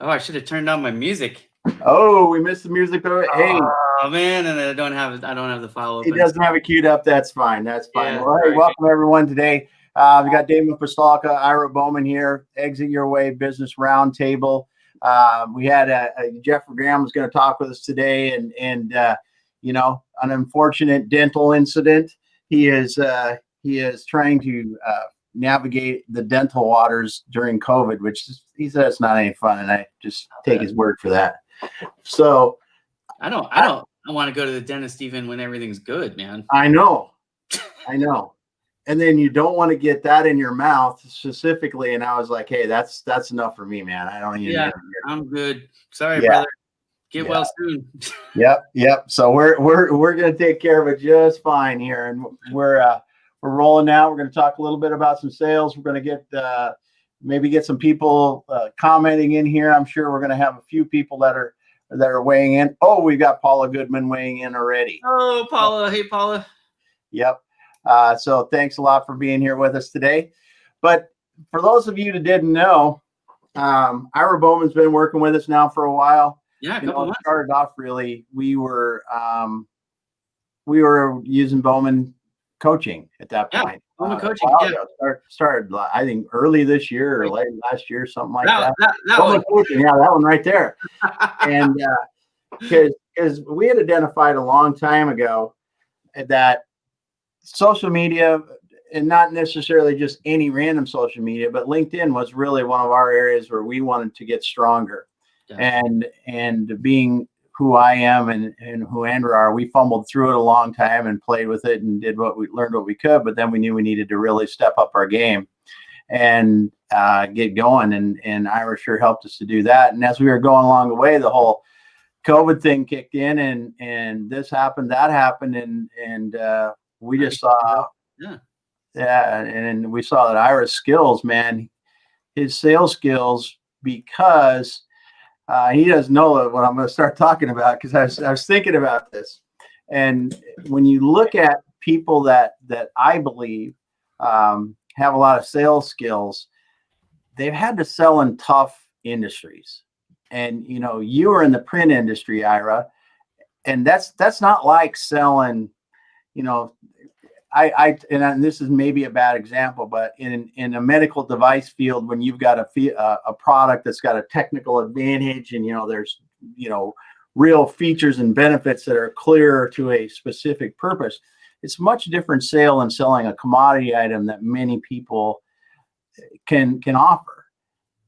Oh, I should have turned on my music. Oh, we missed the music. Hey, Oh man, and I don't have the file he open. doesn't have it queued up. That's fine. That's fine. Yeah, Well, hey, sorry. welcome everyone today. We got Damon Pistolka, Ira Bowman here. Exit Your Way Business Roundtable. We had Jeff Graham was going to talk with us today, and an unfortunate dental incident. He is trying to navigate the dental waters during COVID, which he said it's not any fun, and I just take his word for that. So I don't want to go to the dentist even when everything's good, man. I know. And then you don't want to get that in your mouth specifically. And I was like, hey, that's enough for me, man. I don't even. Yeah, I'm good. Sorry, brother. Get well soon. Yep. So we're gonna take care of it just fine here, and we're rolling out. We're gonna talk a little bit about some sales. We're gonna get maybe get some people commenting in here. I'm sure we're gonna have a few people that are weighing in. Oh, we've got Paula Goodman weighing in already. Oh, Paula. Hey, Paula. Yep. So thanks a lot for being here with us today. But for those of you that didn't know, Ira Bowman's been working with us now for a while. Yeah, a couple months. Started off really, we were using Bowman coaching at that point. Bowman coaching. Started I think early this year or late last year, something like that. That coaching, yeah, that one right there. And because we had identified a long time ago that social media, and not necessarily just any random social media, but LinkedIn was really one of our areas where we wanted to get stronger. Yeah. And being who I am and who Andrew are, we fumbled through it a long time and played with it and learned what we could, but then we knew we needed to really step up our game and get going. And Ira sure helped us to do that. And as we were going along the way, the whole COVID thing kicked in, and this happened, that happened, and we just saw, and we saw that Ira's skills, man, his sales skills, because he doesn't know what I'm going to start talking about, because I was thinking about this. And when you look at people that I believe have a lot of sales skills, they've had to sell in tough industries. And, you were in the print industry, Ira, and that's not like selling, and this is maybe a bad example, but in a medical device field, when you've got a product that's got a technical advantage, and there's real features and benefits that are clear to a specific purpose, it's much different sale than selling a commodity item that many people can offer.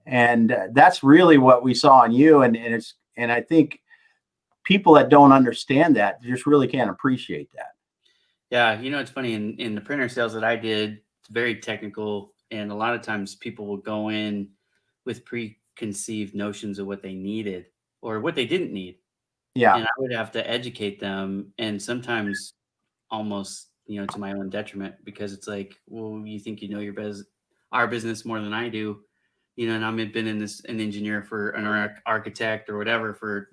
And that's really what we saw in you, and I think people that don't understand that just really can't appreciate that. Yeah, it's funny, in the printer sales that I did, it's very technical, and a lot of times people will go in with preconceived notions of what they needed or what they didn't need. Yeah. And I would have to educate them, and sometimes almost, to my own detriment, because it's like, well, you think our business more than I do, and I've been an engineer for an architect or whatever for,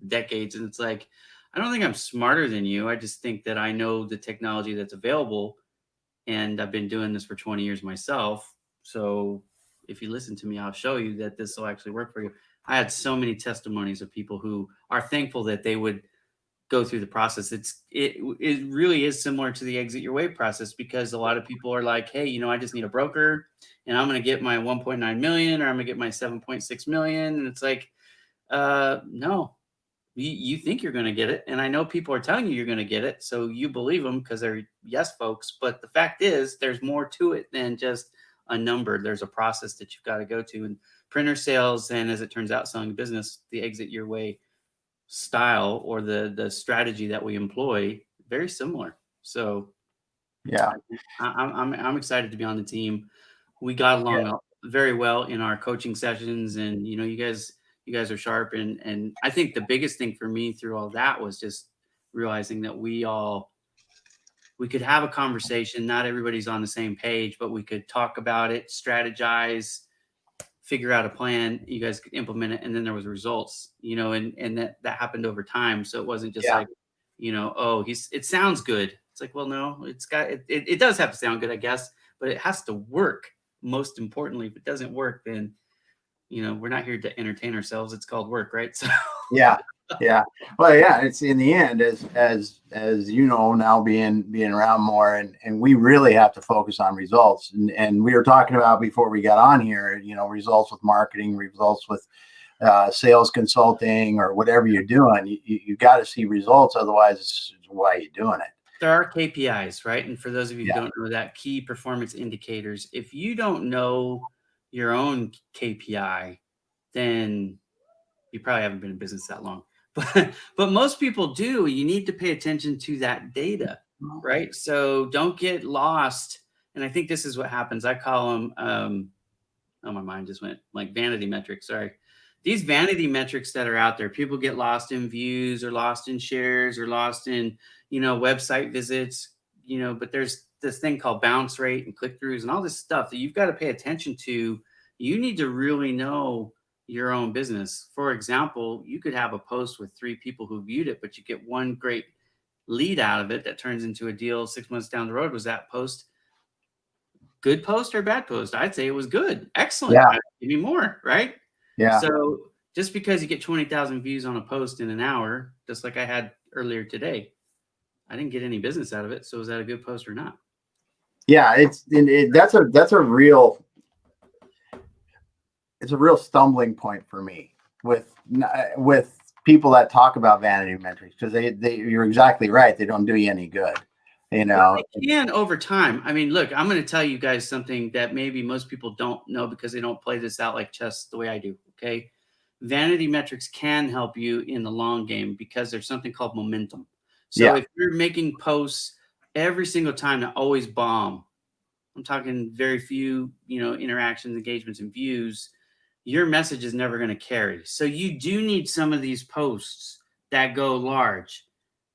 decades. And it's like, I don't think I'm smarter than you. I just think that I know the technology that's available, and I've been doing this for 20 years myself. So if you listen to me, I'll show you that this will actually work for you. I had so many testimonies of people who are thankful that they would go through the process. It really is similar to the Exit Your Way process, because a lot of people are like, hey, I just need a broker, and I'm going to get my 1.9 million, or I'm going to get my 7.6 million. And it's like, no. You think you're going to get it, and I know people are telling you you're going to get it, so you believe them because they're yes folks. But the fact is, there's more to it than just a number. There's a process that you've got to go to. And printer sales, and as it turns out, selling a business, the Exit Your Way style, or the strategy that we employ, very similar. So yeah, I'm excited to be on the team. We got along very well in our coaching sessions, and you guys are sharp. And I think the biggest thing for me through all that was just realizing that we could have a conversation. Not everybody's on the same page, but we could talk about it, strategize, figure out a plan. You guys could implement it. And then there was results, and that happened over time. So it wasn't just like, it sounds good. It's like, well, no, it does have to sound good, I guess, but it has to work. Most importantly, if it doesn't work, then, we're not here to entertain ourselves. It's called work, right? So Yeah. Yeah. Well, yeah, it's in the end, as you know, now being around more, and we really have to focus on results. And we were talking about before we got on here, results with marketing, results with sales consulting, or whatever you're doing. You got to see results, otherwise it's why you're doing it. there are KPIs, right? And for those of you who Yeah. don't know that, key performance indicators, if you don't know your own KPI, then you probably haven't been in business that long. But most people do. You need to pay attention to that data, right? So don't get lost. And I think this is what happens. I call them oh, my mind just went like vanity metrics. Sorry. These vanity metrics that are out there, people get lost in views or lost in shares or lost in, website visits, but there's this thing called bounce rate and click throughs and all this stuff that you've got to pay attention to. You need to really know your own business. For example, you could have a post with 3 people who viewed it, but you get one great lead out of it that turns into a deal 6 months down the road. Was that post good post or bad post? I'd say it was good. Excellent. Yeah. Give me more, right? Yeah. So just because you get 20,000 views on a post in an hour, just like I had earlier today, I didn't get any business out of it. So was that a good post or not? Yeah. That's a real stumbling point for me with people that talk about vanity metrics, because you're exactly right. They don't do you any good. Well, they can over time. I mean, look, I'm going to tell you guys something that maybe most people don't know because they don't play this out like chess the way I do. Okay. Vanity metrics can help you in the long game because there's something called momentum. So Yeah. if you're making posts every single time that always bomb, I'm talking very few, interactions, engagements, and views, your message is never going to carry. So you do need some of these posts that go large,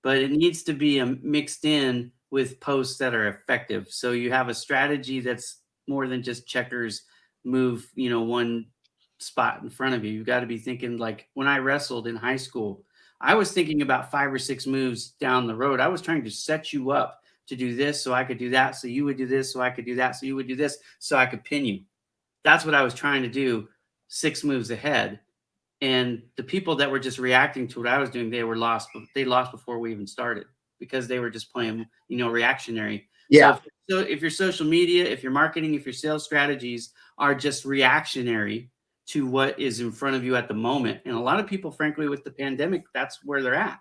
but it needs to be mixed in with posts that are effective. So you have a strategy that's more than just checkers move, one spot in front of you. You've got to be thinking like when I wrestled in high school, I was thinking about 5 or 6 moves down the road. I was trying to set you up to do this so I could do that. So you would do this so I could do that. So you would do this so I could pin you. That's what I was trying to do 6 moves ahead. And the people that were just reacting to what I was doing, they were lost. They lost before we even started because they were just playing, reactionary. Yeah. So if your social media, if your marketing, if your sales strategies are just reactionary to what is in front of you at the moment, and a lot of people, frankly, with the pandemic, that's where they're at.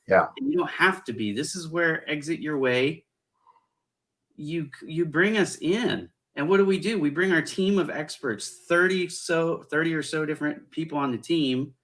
Yeah. And you don't have to be. This is where Exit Your Way. You bring us in. And what do? We bring our team of experts, 30 or so different people on the team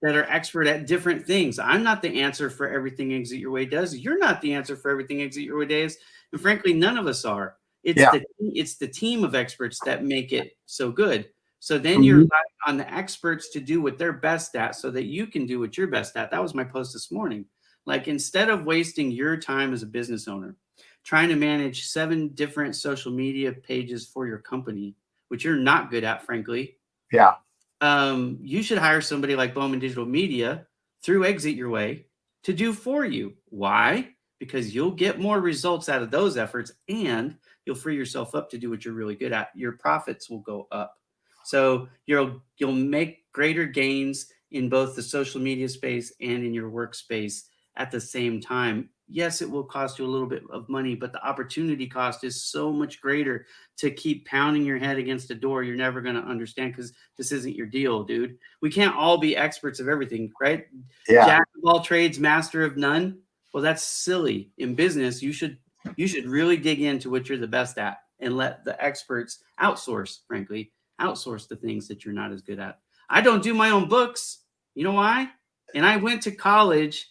that are expert at different things. I'm not the answer for everything Exit Your Way does. You're not the answer for everything Exit Your Way does. And frankly, none of us are. It's the team of experts that make it so good. So then you're relying on the experts to do what they're best at so that you can do what you're best at. That was my post this morning. Like instead of wasting your time as a business owner trying to manage 7 different social media pages for your company, which you're not good at, frankly. Yeah. You should hire somebody like Bowman Digital Media through Exit Your Way to do for you. Why? Because you'll get more results out of those efforts and you'll free yourself up to do what you're really good at. Your profits will go up. So you'll make greater gains in both the social media space and in your workspace at the same time. Yes, it will cost you a little bit of money, but the opportunity cost is so much greater to keep pounding your head against a door you're never going to understand because this isn't your deal, dude. We can't all be experts of everything, right? Yeah. Jack of all trades, master of none. Well, that's silly. In business, you should really dig into what you're the best at and let the experts outsource, frankly, outsource the things that you're not as good at. I don't do my own books. You know why? And I went to college.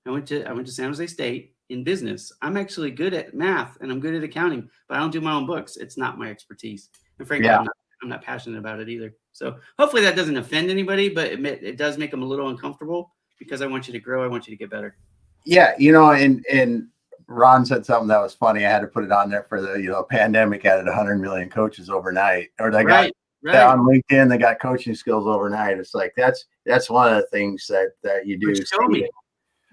I went to San Jose State in business. I'm actually good at math and I'm good at accounting, but I don't do my own books. It's not my expertise. And frankly, I'm not passionate about it either. So hopefully that doesn't offend anybody, but it does make them a little uncomfortable because I want you to grow. I want you to get better. Yeah. And Ron said something that was funny. I had to put it on there for the, pandemic added 100 million coaches overnight, or they got on LinkedIn, they got coaching skills overnight. It's like, that's one of the things that you do.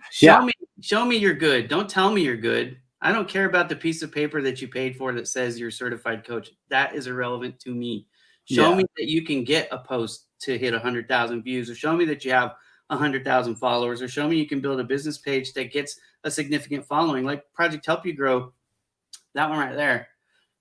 Show me you're good. Don't tell me you're good. I don't care about the piece of paper that you paid for that says you're a certified coach. That is irrelevant to me. Show Yeah. me that you can get a post to hit 100,000 views, or show me that you have 100,000 followers, or show me you can build a business page that gets a significant following, like Project Help You Grow. That one right there.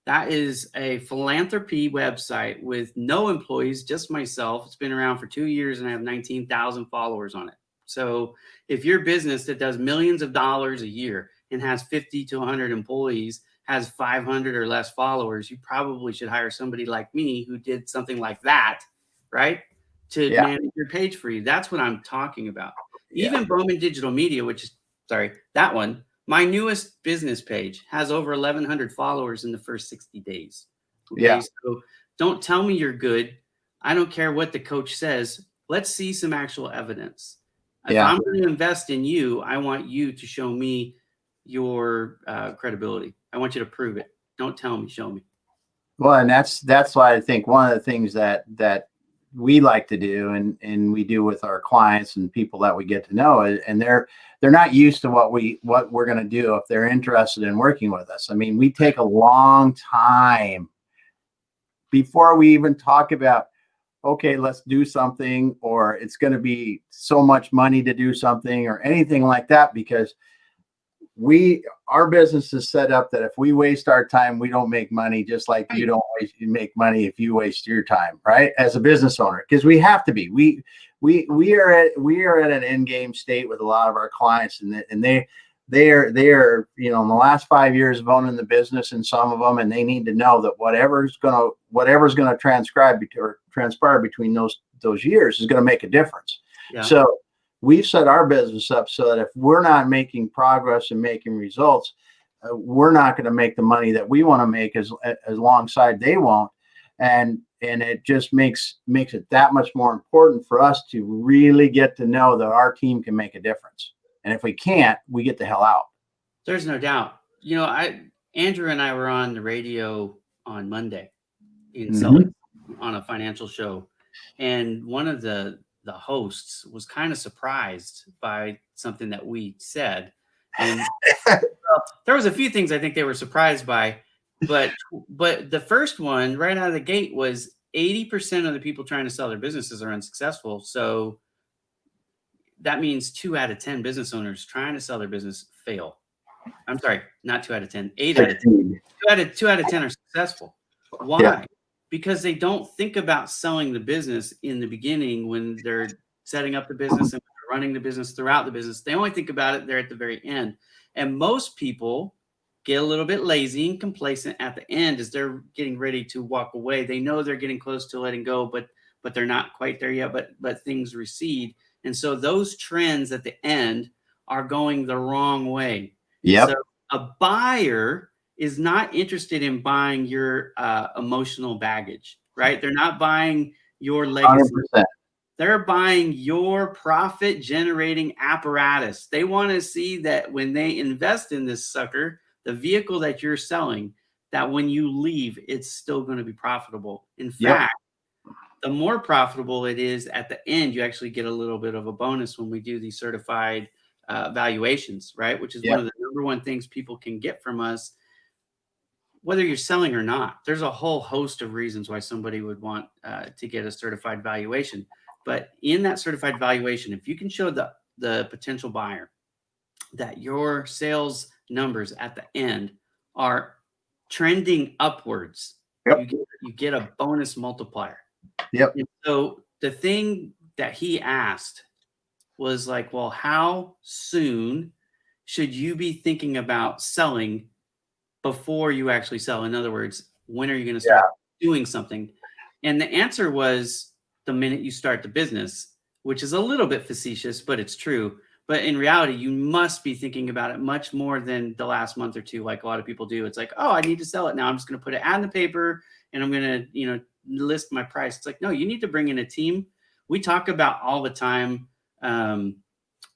That is a philanthropy website with no employees, just myself. It's been around for 2 years and I have 19,000 followers on it. So if your business that does millions of dollars a year and has 50 to 100 employees has 500 or less followers, you probably should hire somebody like me who did something like that, right? To Yeah. manage your page for you. That's what I'm talking about. Yeah. Even Bowman Digital Media, which is, sorry, that one, my newest business page has over 1,100 followers in the first 60 days. Yeah. Okay. So don't tell me you're good. I don't care what the coach says. Let's see some actual evidence. If Yeah. I'm going to invest in you, I want you to show me your credibility. I want you to prove it. Don't tell me, show me. Well, and that's why I think one of the things that we like to do, and we do with our clients and people that we get to know, and they're not used to what we're going to do if they're interested in working with us. I mean, we take a long time before we even talk about, okay, let's do something, or it's going to be so much money to do something or anything like that, because our business is set up that if we waste our time, we don't make money, just like you don't make money if you waste your time, right? As a business owner, because we have to be. We are at an end game state with a lot of our clients, and they are in the last 5 years of owning the business, and some of them, and they need to know that whatever's gonna transpire between those years is gonna make a difference. Yeah. So we've set our business up so that if we're not making progress and making results, we're not going to make the money that we want to make as alongside they won't. And it just makes it that much more important for us to really get to know that our team can make a difference. And if we can't, we get the hell out. There's no doubt. Andrew and I were on the radio on Monday in Sully on a financial show, and one of the hosts was kind of surprised by something that we said, and there was a few things I think they were surprised by, but the first one right out of the gate was 80% of the people trying to sell their businesses are unsuccessful. So that means 2 out of 10 business owners trying to sell their business fail. I'm sorry, not 2 out of 10, 8 out of 10. 2 out of 10 are successful. Why? Yeah. Because they don't think about selling the business in the beginning when they're setting up the business and running the business throughout the business. They only think about it there at the very end. And most people get a little bit lazy and complacent at the end as they're getting ready to walk away. They know they're getting close to letting go, but they're not quite there yet, but things recede. And so those trends at the end are going the wrong way. Yep. So a buyer is not interested in buying your emotional baggage, right? They're not buying your legacy. 100%. They're buying your profit generating apparatus. They want to see that when they invest in this sucker, the vehicle that you're selling, that when you leave, it's still going to be profitable. In fact, the more profitable it is at the end, you actually get a little bit of a bonus when we do these certified valuations, right? Which is one of the number one things people can get from us, whether you're selling or not. There's a whole host of reasons why somebody would want to get a certified valuation. But in that certified valuation, if you can show the potential buyer that your sales numbers at the end are trending upwards, you get a bonus multiplier. Yep. And so the thing that he asked was like, well, how soon should you be thinking about selling before you actually sell? In other words, when are you going to start doing something? And the answer was the minute you start the business, which is a little bit facetious, but it's true. But in reality, you must be thinking about it much more than the last month or two, like a lot of people do. It's like, oh, I need to sell it now. I'm just going to put it ad in the paper and I'm going to, list my price. It's like, no, you need to bring in a team. We talk about all the time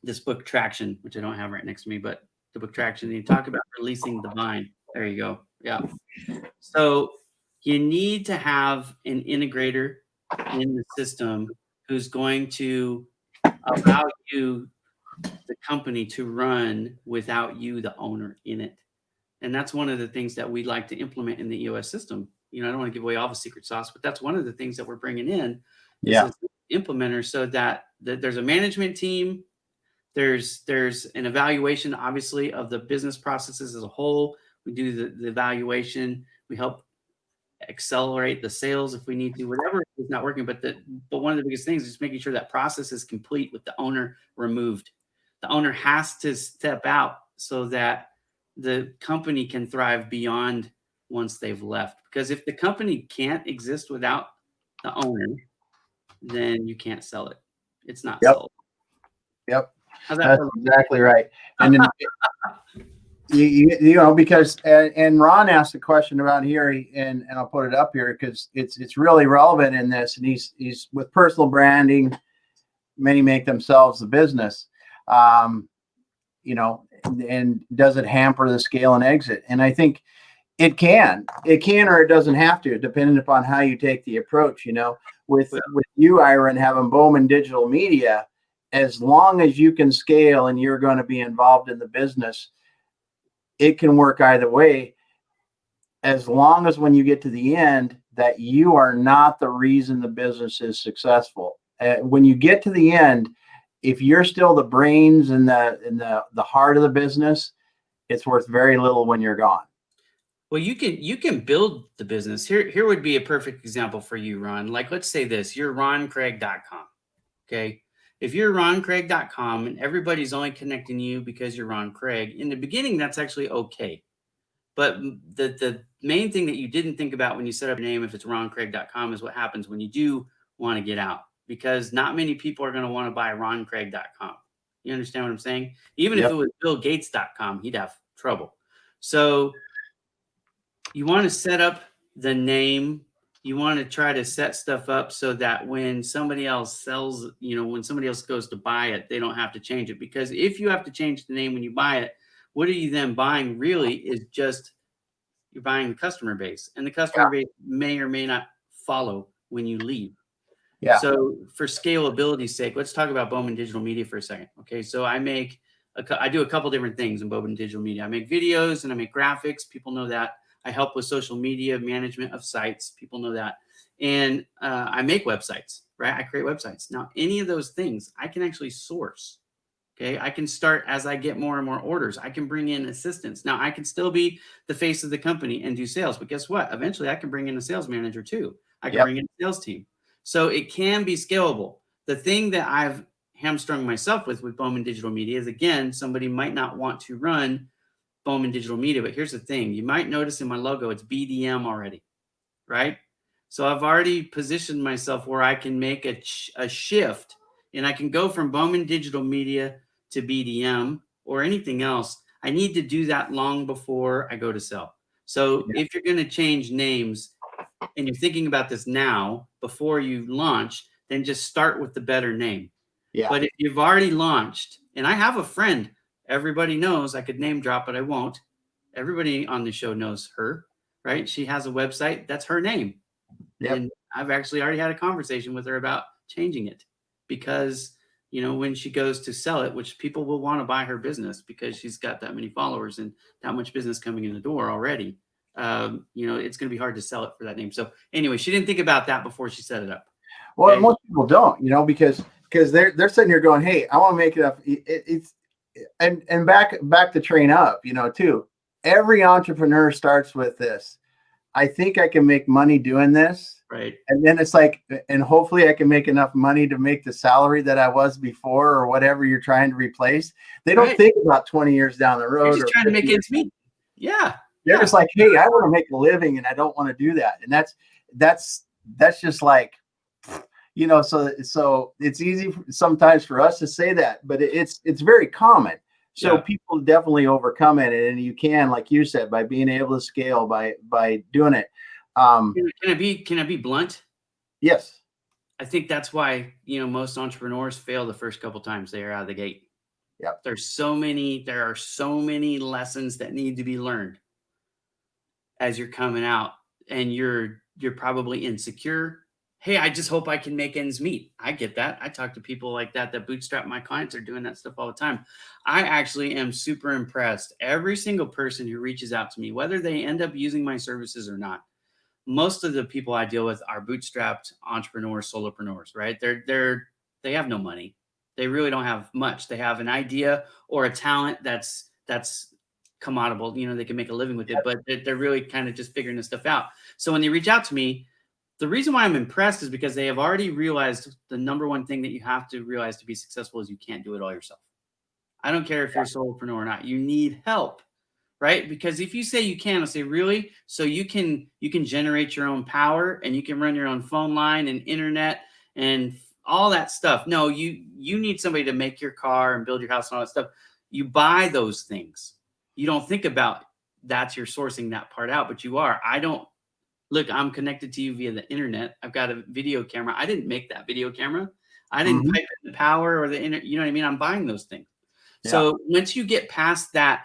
this book Traction, which I don't have right next to me, but the book Traction, you talk about releasing the vine. There you go. Yeah. So you need to have an integrator in the system who's going to allow you, the company, to run without you, the owner, in it. And that's one of the things that we'd like to implement in the EOS system. you know, I don't want to give away all the secret sauce, but that's one of the things that we're bringing in is Yeah. as implementers so that there's a management team, there's an evaluation, obviously, of the business processes as a whole. We do the evaluation. We help accelerate the sales if we need to, whatever is not working. But one of the biggest things is making sure that process is complete with the owner removed. The owner has to step out so that the company can thrive beyond once they've left. Because if the company can't exist without the owner, then you can't sell it. It's not Yep. sold. Yep. How's that That's for exactly right. And then you know, because and Ron asked a question about here, and I'll put it up here because it's really relevant in this, and he's with personal branding. Many make themselves the business, you know, and does it hamper the scale and exit? And I think it can, or it doesn't have to, depending upon how you take the approach. You know, with you, Ira, and having Bowman Digital Media, as long as you can scale and you're going to be involved in the business, it can work either way, as long as when you get to the end that you are not the reason the business is successful. When you get to the end, if you're still the brains and the heart of the business, it's worth very little when you're gone. Well, you can build the business. Here would be a perfect example for you, Ron. Like, let's say this, you're roncraig.com. Okay. If you're roncraig.com and everybody's only connecting you because you're Ron Craig, in the beginning, that's actually okay. But the main thing that you didn't think about when you set up your name, if it's roncraig.com, is what happens when you do want to get out, because not many people are going to want to buy roncraig.com. You understand what I'm saying? Even if Yep. it was billgates.com, he'd have trouble. So you want to set up the name. You want to try to set stuff up so that when somebody else sells, you know, when somebody else goes to buy it, they don't have to change it. Because if you have to change the name when you buy it, what are you then buying really is just you're buying the customer base, and the customer Yeah. base may or may not follow when you leave. Yeah. So for scalability's sake, let's talk about Bowman Digital Media for a second. Okay. So I do a couple different things in Bowman Digital Media. I make videos and I make graphics. People know that. I help with social media management of sites. People know that. And I make websites, right? I create websites. Now, any of those things I can actually source. Okay. I can start as I get more and more orders. I can bring in assistants. Now, I can still be the face of the company and do sales, but guess what? Eventually, I can bring in a sales manager too. I can Yep. bring in a sales team. So it can be scalable. The thing that I've hamstrung myself with Bowman Digital Media is, again, somebody might not want to run Bowman Digital Media, but here's the thing. You might notice in my logo, it's BDM already, right? So I've already positioned myself where I can make a shift, and I can go from Bowman Digital Media to BDM or anything else. I need to do that long before I go to sell. So Yeah. if you're going to change names and you're thinking about this now before you launch, then just start with the better name. Yeah. But if you've already launched, and I have a friend, everybody knows, I could name drop, but I won't. Everybody on the show knows her, right? She has a website. That's her name. Yep. And I've actually already had a conversation with her about changing it because, you know, when she goes to sell it, which people will want to buy her business because she's got that many followers and that much business coming in the door already, you know, it's going to be hard to sell it for that name. So anyway, she didn't think about that before she set it up. Well, Okay. most people don't, you know, because they're sitting here going, "Hey, I want to make it up." It's and back to train up, you know, too. Every entrepreneur starts with this. I think I can make money doing this. Right. And then it's like, and hopefully I can make enough money to make the salary that I was before or whatever you're trying to replace. They don't Right. think about 20 years down the You're road just or trying to 50 make years. ends meet. Yeah. They're Yeah. just like, hey, I want to make a living and I don't want to do that. And that's just like, you know, so it's easy sometimes for us to say that, but it's very common. So Yeah. people definitely overcome it, and you can, like you said, by being able to scale by doing it. Can I be blunt? Yes. I think that's why, you know, most entrepreneurs fail the first couple times they are out of the gate. Yep. There are so many lessons that need to be learned as you're coming out, and you're probably insecure. Hey, I just hope I can make ends meet. I get that. I talk to people like that bootstrap. My clients are doing that stuff all the time. I actually am super impressed. Every single person who reaches out to me, whether they end up using my services or not, most of the people I deal with are bootstrapped entrepreneurs, solopreneurs, right? They have no money. They really don't have much. They have an idea or a talent that's commodable. They can make a living with it, but they're really kind of just figuring this stuff out. So when they reach out to me, the reason why I'm impressed is because they have already realized the number one thing that you have to realize to be successful is you can't do it all yourself. I don't care if you're a solopreneur or not. You need help, right? Because if you say you can, I'll say, really? So you can generate your own power and you can run your own phone line and internet and all that stuff. No, you need somebody to make your car and build your house and all that stuff. You buy those things. You don't think about that's you're sourcing that part out, but you are. I don't look, I'm connected to you via the internet. I've got a video camera. I didn't make that video camera. I didn't Mhm. pipe in the power or the internet. You know what I mean? I'm buying those things. Yeah. So once you get past that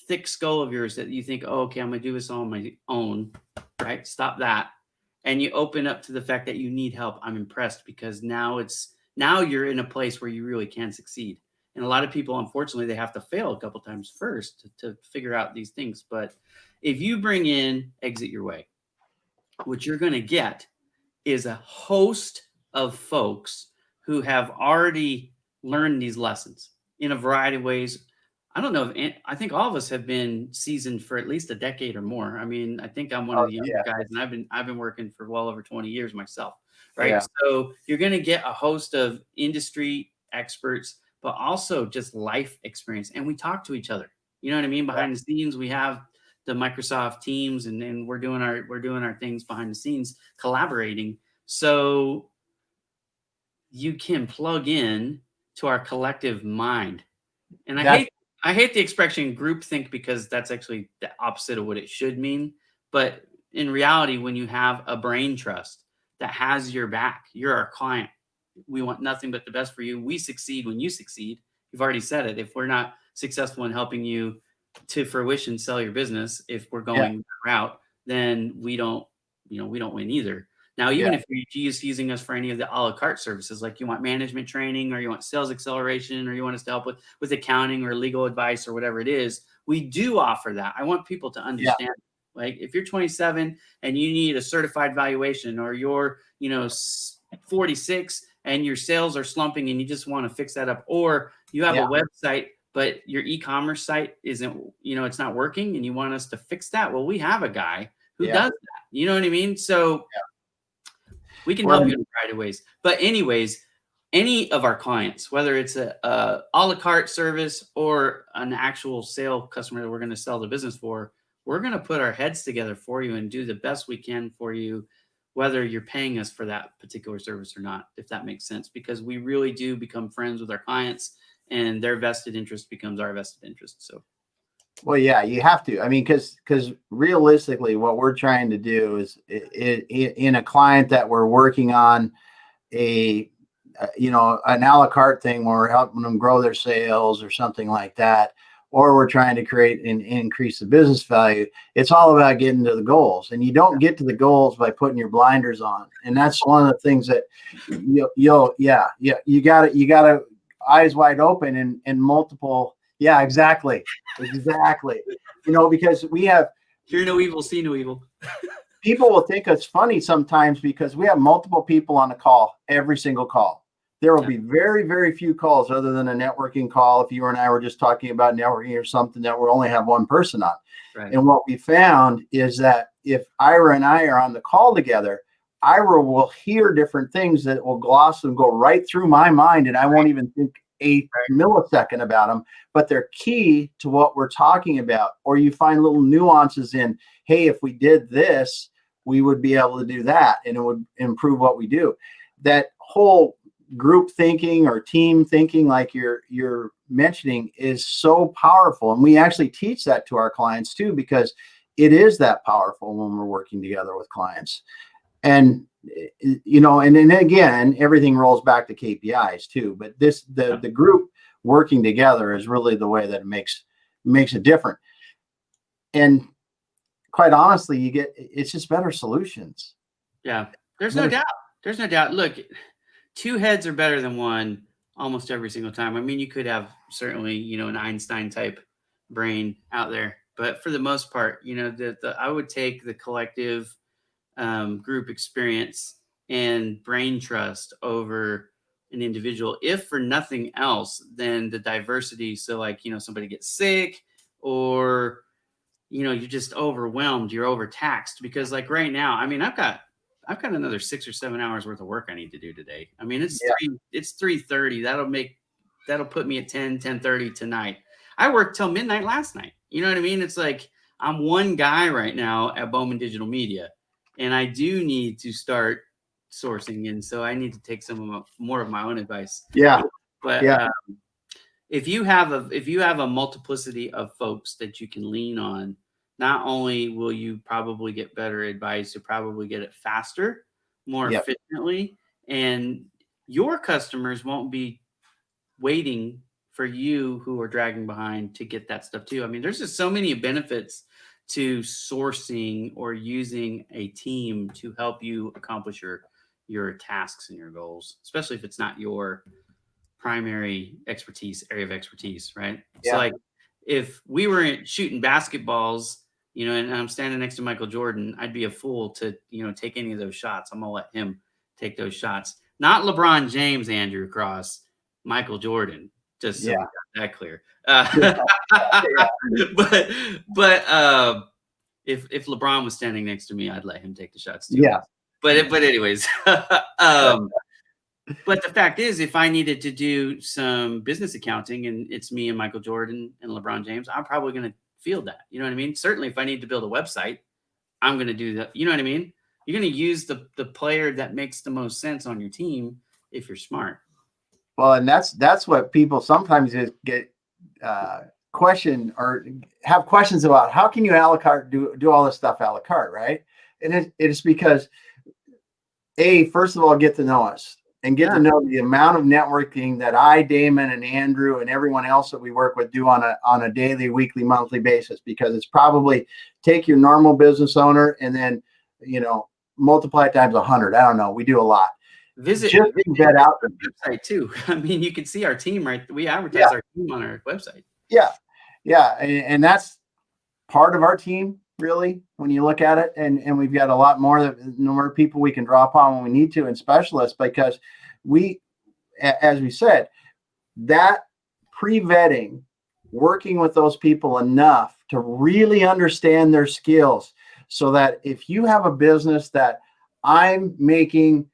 thick skull of yours that you think, oh, okay, I'm gonna do this on my own, right? Stop that. And you open up to the fact that you need help. I'm impressed because now you're in a place where you really can succeed. And a lot of people, unfortunately, they have to fail a couple times first to figure out these things. But if you bring in Exit Your Way, what you're going to get is a host of folks who have already learned these lessons in a variety of ways. I don't know if I think all of us have been seasoned for at least a decade or more. I mean, I think I'm one of Oh, the younger yeah. guys, and I've been working for well over 20 years myself, right? Yeah. So you're going to get a host of industry experts, but also just life experience, and we talk to each other. You know what I mean? Yeah. Behind the scenes, we have the Microsoft Teams, and we're doing our things behind the scenes, collaborating. So you can plug in to our collective mind. And I That's hate I hate the expression groupthink because that's actually the opposite of what it should mean. But in reality, when you have a brain trust that has your back, you're our client. We want nothing but the best for you. We succeed when you succeed. You've already said it. If we're not successful in helping you to fruition sell your business, if we're yeah. going that route, then we don't win either. Now, Yeah. even if you're just using us for any of the a la carte services, like you want management training or you want sales acceleration or you want us to help with accounting or legal advice or whatever it is, we do offer that. I want people to Yeah. understand. Like if you're 27 and you need a certified valuation or you're, 46 and your sales are slumping and you just want to fix that up, or you have a Yeah. website but your e-commerce site isn't, it's not working and you want us to fix that. Well, we have a guy who Yeah. does that. You know what I mean? So we can help Well, you in a variety of ways. But anyways, any of our clients, whether it's a la carte service or an actual sale customer that we're going to sell the business for, we're going to put our heads together for you and do the best we can for you, whether you're paying us for that particular service or not, if that makes sense, because we really do become friends with our clients and their vested interest becomes our vested interest. So well, yeah, you have to. I mean, because realistically, what we're trying to do is in a client that we're working on a an a la carte thing where we're helping them grow their sales or something like that, or we're trying to create and increase the business value. It's all about getting to the goals, and you don't get to the goals by putting your blinders on. And that's one of the things that you got to eyes wide open and multiple. Yeah, exactly. Exactly. Because we have hear no evil, see no evil. people will think it's funny sometimes because we have multiple people on a call, every single call. There will Yeah. be very, very few calls other than a networking call. If you and I were just talking about networking or something that we'll only have one person on. Right. And what we found is that if Ira and I are on the call together, Ira will hear different things that will gloss and go right through my mind, and I won't even think a millisecond about them, but they're key to what we're talking about. Or you find little nuances in, hey, if we did this, we would be able to do that, and it would improve what we do. That whole group thinking or team thinking, like you're mentioning, is so powerful, and we actually teach that to our clients too, because it is that powerful when we're working together with clients. And and then again, everything rolls back to KPIs too. But the group working together is really the way that it makes it different. And quite honestly, it's just better solutions. Yeah. There's no Better. doubt. There's no doubt. Look, two heads are better than one almost every single time. I mean, you could have certainly, an Einstein type brain out there, but for the most part, I would take the collective group experience and brain trust over an individual, if for nothing else than the diversity. So, like, somebody gets sick, or you're just overwhelmed, you're overtaxed. Because, like, right now, I mean, I've got another 6 or 7 hours worth of work I need to do today. I mean, Yeah. it's 3:30. That'll put me at 10:30 tonight. I worked till midnight last night. You know what I mean? It's like I'm one guy right now at Bowman Digital Media, and I do need to start sourcing, and so I need to take more of my own advice. Yeah. But Yeah. if you have a multiplicity of folks that you can lean on, not only will you probably get better advice, you'll probably get it faster, more Yep. efficiently, and your customers won't be waiting for you who are dragging behind to get that stuff too. I mean, there's just so many benefits to sourcing or using a team to help you accomplish your tasks and your goals, especially if it's not your primary area of expertise, right? So, Yeah. like, if we were shooting basketballs, and I'm standing next to Michael Jordan, I'd be a fool to, take any of those shots. I'm gonna let him take those shots. Not LeBron James, Andrew Cross, Michael Jordan, just so we Yeah. got that clear. Yeah. But but if LeBron was standing next to me, I'd let him take the shots too. Yeah. But anyways, but the fact is, if I needed to do some business accounting and it's me and Michael Jordan and LeBron James, I'm probably going to field that. You know what I mean? Certainly, if I need to build a website, I'm going to do that. You know what I mean? You're going to use the player that makes the most sense on your team if you're smart. Well, and that's what people sometimes get question or have questions about. How can you a la carte do all this stuff a la carte, right? And it's because first of all, get to know us and get Yeah. to know the amount of networking that I, Damon, and Andrew, and everyone else that we work with do on a daily, weekly, monthly basis. Because it's probably take your normal business owner and then multiply it times 100. I don't know. We do a lot. Visit Just to vet out the website too. I mean, you can see our team, right? We advertise Yeah. our team on our website. Yeah, yeah, and that's part of our team, really, when you look at it. And we've got a lot more people we can draw upon when we need to, and specialists, because as we said, that pre-vetting, working with those people enough to really understand their skills, so that if you have a business that I'm making,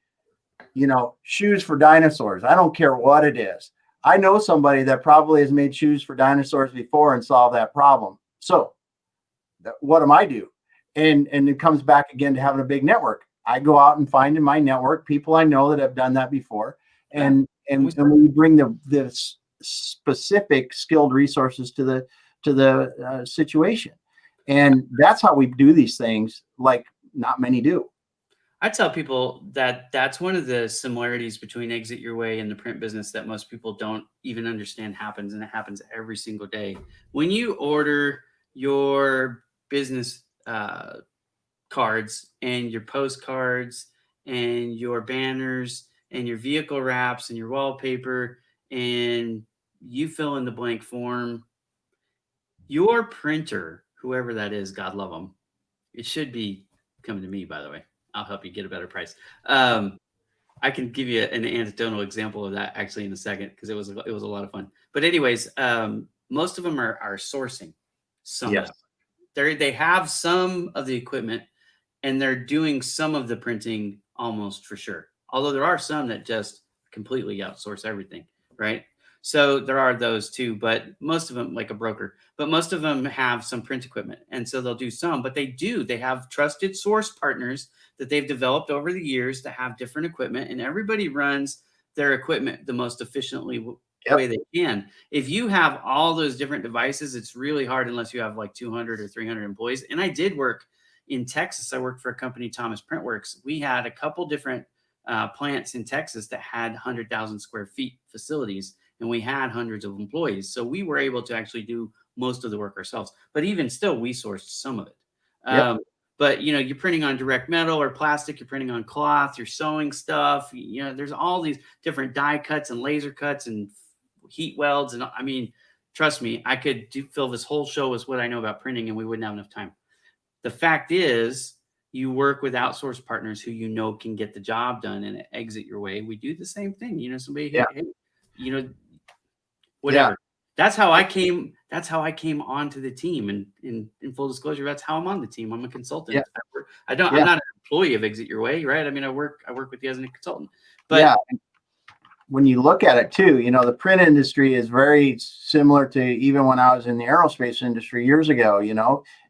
shoes for dinosaurs, I don't care what it is. I know somebody that probably has made shoes for dinosaurs before and solved that problem. So what am I do? And it comes back again to having a big network. I go out and find in my network people I know that have done that before, and we bring the specific skilled resources to the situation, and that's how we do these things. Like not many do. I tell people that that's one of the similarities between Exit Your Way and the print business that most people don't even understand happens, and it happens every single day. When you order your business cards and your postcards and your banners and your vehicle wraps and your wallpaper, and you fill in the blank form, your printer, whoever that is, God love them, it should be coming to me, by the way. I'll help you get a better price. I can give you an anecdotal example of that actually in a second, because it was a lot of fun. But anyways, most of them are sourcing some of Yes. them. They have some of the equipment, and they're doing some of the printing almost for sure. Although there are some that just completely outsource everything, right? So there are those too, but most of them, like a broker, but most of them have some print equipment. And so they'll do some, but they have trusted source partners that they've developed over the years to have different equipment, and everybody runs their equipment the most efficiently way they can. If you have all those different devices, it's really hard unless you have like 200 or 300 employees. And I did work in Texas. I worked for a company, Thomas Printworks. We had a couple different plants in Texas that had 100,000 square feet facilities, and we had hundreds of employees. So we were able to actually do most of the work ourselves. But even still, we sourced some of it. But you're printing on direct metal or plastic, you're printing on cloth, you're sewing stuff. There's all these different die cuts and laser cuts and heat welds. And I mean, trust me, I could fill this whole show with what I know about printing, and we wouldn't have enough time. The fact is, you work with outsourced partners who you know can get the job done and exit your way. We do the same thing. Somebody, Yeah. hey, you know, Yeah. whatever. That's how I came onto the team. And in full disclosure, that's how I'm on the team. I'm a Yeah. consultant. I'm Yeah. not an employee of Exit Your Way, right? I mean, I work with you as a consultant. Yeah. But When you look at it too, the print industry is very similar to even when I was in the aerospace industry years ago.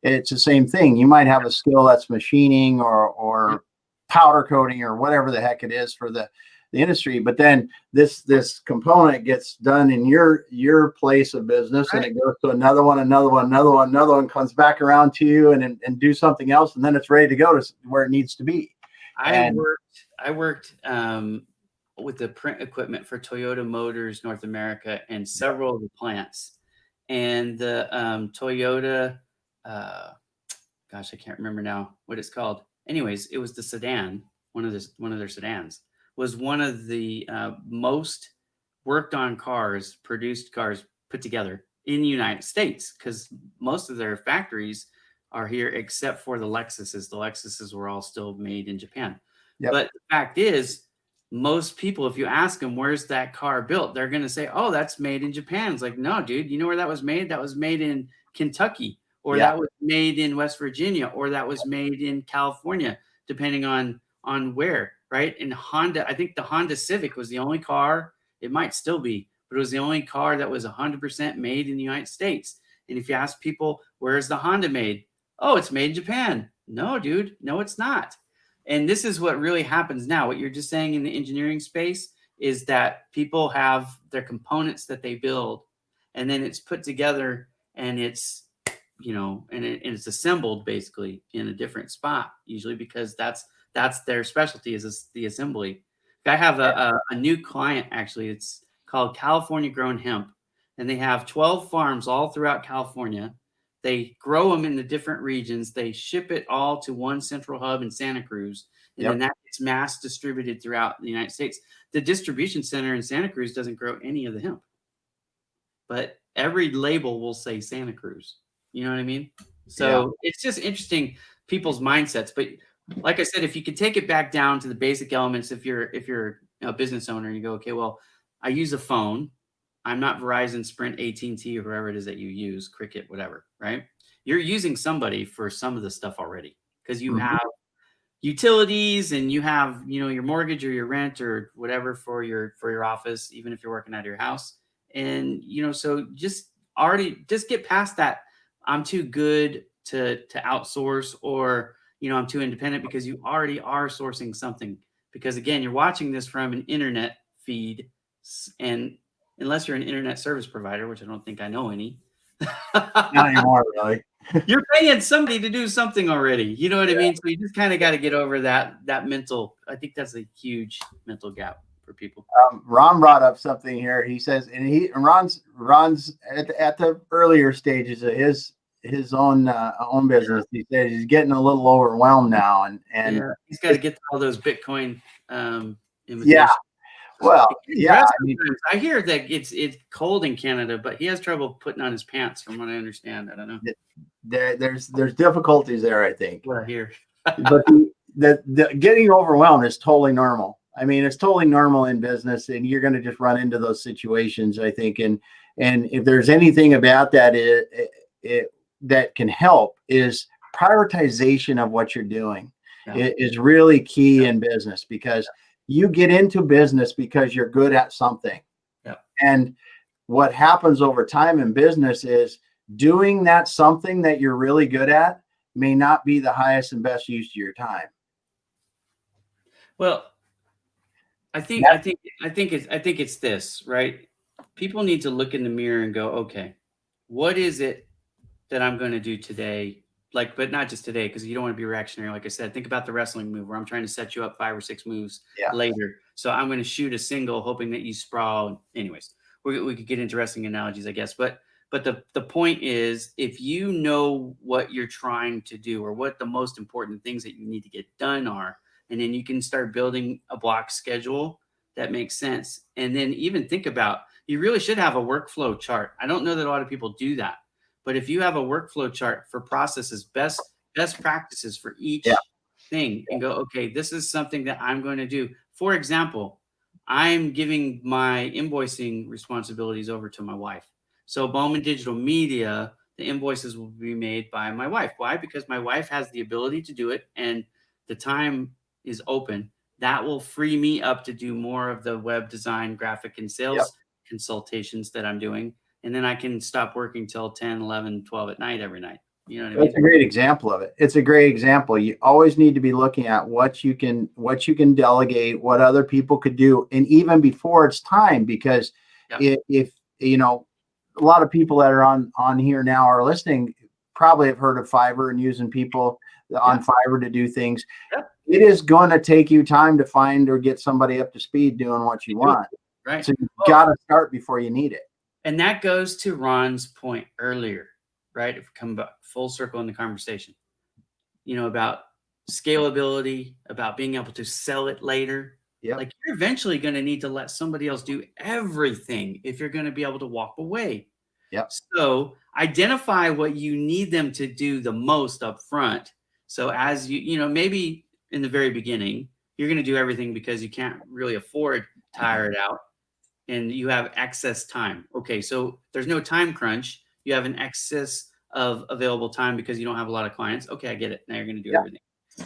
It's the same thing. You might have a skill that's machining yeah, or powder coating or whatever the heck it is for the industry, but then this component gets done in your place of business, and right. it goes to another one, another one comes back around to you and do something else, and then it's ready to go to where it needs to be. And I worked with the print equipment for Toyota Motors North America and several of the plants. And the Toyota, uh, gosh, I can't remember now what it's called. Anyways, it was the sedan. One of their sedans was one of the most worked on cars, produced cars put together in the United States, because most of their factories are here except for the Lexuses. The Lexuses were all still made in Japan. yep, But the fact is, most people, if you ask them, where's that car built? They're going to say, oh, that's made in Japan. It's like, no, dude, you know where that was made? That was made in Kentucky, or yeah, that was made in West Virginia, or that was made in California, depending on where, right? And Honda, I think the Honda Civic was the only car, it might still be, but it was the only car that was 100% made in the United States. And if you ask people, where's the Honda made? Oh, it's made in Japan. No, dude, no, it's not. And this is what really happens now. What you're just saying in the engineering space is that people have their components that they build, and then it's put together, and it's and it's assembled basically in a different spot, usually because that's their specialty, is the assembly. I have a new client, actually. It's called California Grown Hemp, and they have 12 farms all throughout California. They grow them in the different regions. They ship it all to one central hub in Santa Cruz, and then yep, that gets mass distributed throughout the United States. The distribution center in Santa Cruz doesn't grow any of the hemp, but every label will say Santa Cruz. You know what I mean? yeah, So it's just interesting, people's mindsets. But like I said, if you could take it back down to the basic elements, if you're a business owner and you go, okay, well, I use a phone. I'm not Verizon, Sprint, AT&T, or whoever it is that you use, Cricket, whatever, right? You're using somebody for some of the stuff already, because you mhm, have utilities, and you have your mortgage or your rent or whatever for your office, even if you're working out of your house. And so just get past that I'm too good to outsource, or I'm too independent, because you already are sourcing something. Because again, you're watching this from an internet feed, and unless you're an internet service provider, which I don't think I know any, not anymore, really. you're paying somebody to do something already. You know what I mean? So you just kind of got to get over that mental. I think that's a huge mental gap for people. Ron brought up something here. He says, and Ron's at the earlier stages of his own business. He said he's getting a little overwhelmed now, and Yeah, he's got to get to all those Bitcoin yeah, invitations. well, It can yeah, dress I mean, sometimes. I hear that it's cold in Canada, but he has trouble putting on his pants, from what I understand. I don't know there's difficulties there, I think, what I hear. but the getting overwhelmed is totally normal. I mean, it's totally normal in business, and you're going to just run into those situations, I think. And if there's anything about that, it that can help is prioritization of what you're doing. Yeah, It is really key in business, because you get into business because you're good at something. yeah. And what happens over time in business is doing that something that you're really good at may not be the highest and best use of your time. Well, I think That, I think I think it's this, right? People need to look in the mirror and go, okay, what is it that I'm going to do today? Like, but not just today, because you don't want to be reactionary. Like I said, think about the wrestling move where I'm trying to set you up 5 or 6 moves yeah, later. So I'm going to shoot a single, hoping that you sprawl. Anyways, we could get into wrestling analogies, I guess. But the point is, if you know what you're trying to do, or what the most important things that you need to get done are, and then you can start building a block schedule that makes sense. And then even think about, you really should have a workflow chart. I don't know that a lot of people do that. But if you have a workflow chart for processes, best practices for yeah, each thing and go, okay, this is something that I'm going to do. For example, I'm giving my invoicing responsibilities over to my wife. So Bowman Digital Media, the invoices will be made by my wife. Why? Because my wife has the ability to do it and the time is open. That will free me up to do more of the web design, graphic, and Yep. sales consultations that I'm doing. And then I can stop working till 10, 11, 12 at night every night. You know what I That's mean? a great example of it. It's a great example. You always need to be looking at what you can delegate, what other people could do, and even before it's time, because Yeah. if you know, a lot of people that are on here now are listening probably have heard of Fiverr and using people on Yeah. Fiverr to do things. Yeah. It is going to take you time to find or get somebody up to speed doing what you want. Right. So you Well, got to start before you need it. and that goes to Ron's point earlier, right? If we come back full circle in the conversation, about scalability, about being able to sell it later. Yep. Like you're eventually going to need to let somebody else do everything if you're going to be able to walk away. Yep. So identify what you need them to do the most up front. So as maybe in the very beginning, you're going to do everything because you can't really afford to hire it out and you have excess time. Okay, so there's no time crunch. You have an excess of available time because you don't have a lot of clients. Okay, I get it. Now you're going to do Yep. everything.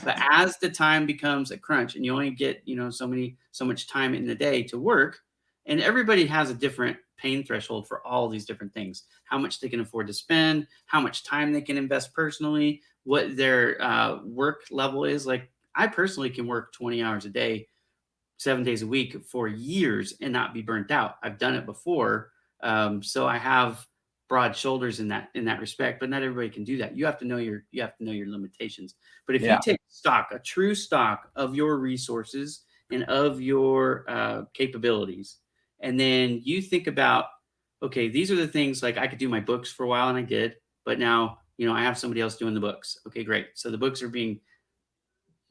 But as the time becomes a crunch and you only get, so much time in the day to work, and everybody has a different pain threshold for all these different things. How much they can afford to spend, how much time they can invest personally, what their work level is. Like I personally can work 20 hours a day 7 days a week for years and not be burnt out. I've done it before. So I have broad shoulders in that respect, but not everybody can do that. You have to know your limitations. But if you Yeah. take a true stock of your resources and of your capabilities, and then you think about, okay, these are the things like I could do my books for a while and I did, but now, I have somebody else doing the books. Okay, great. So the books are being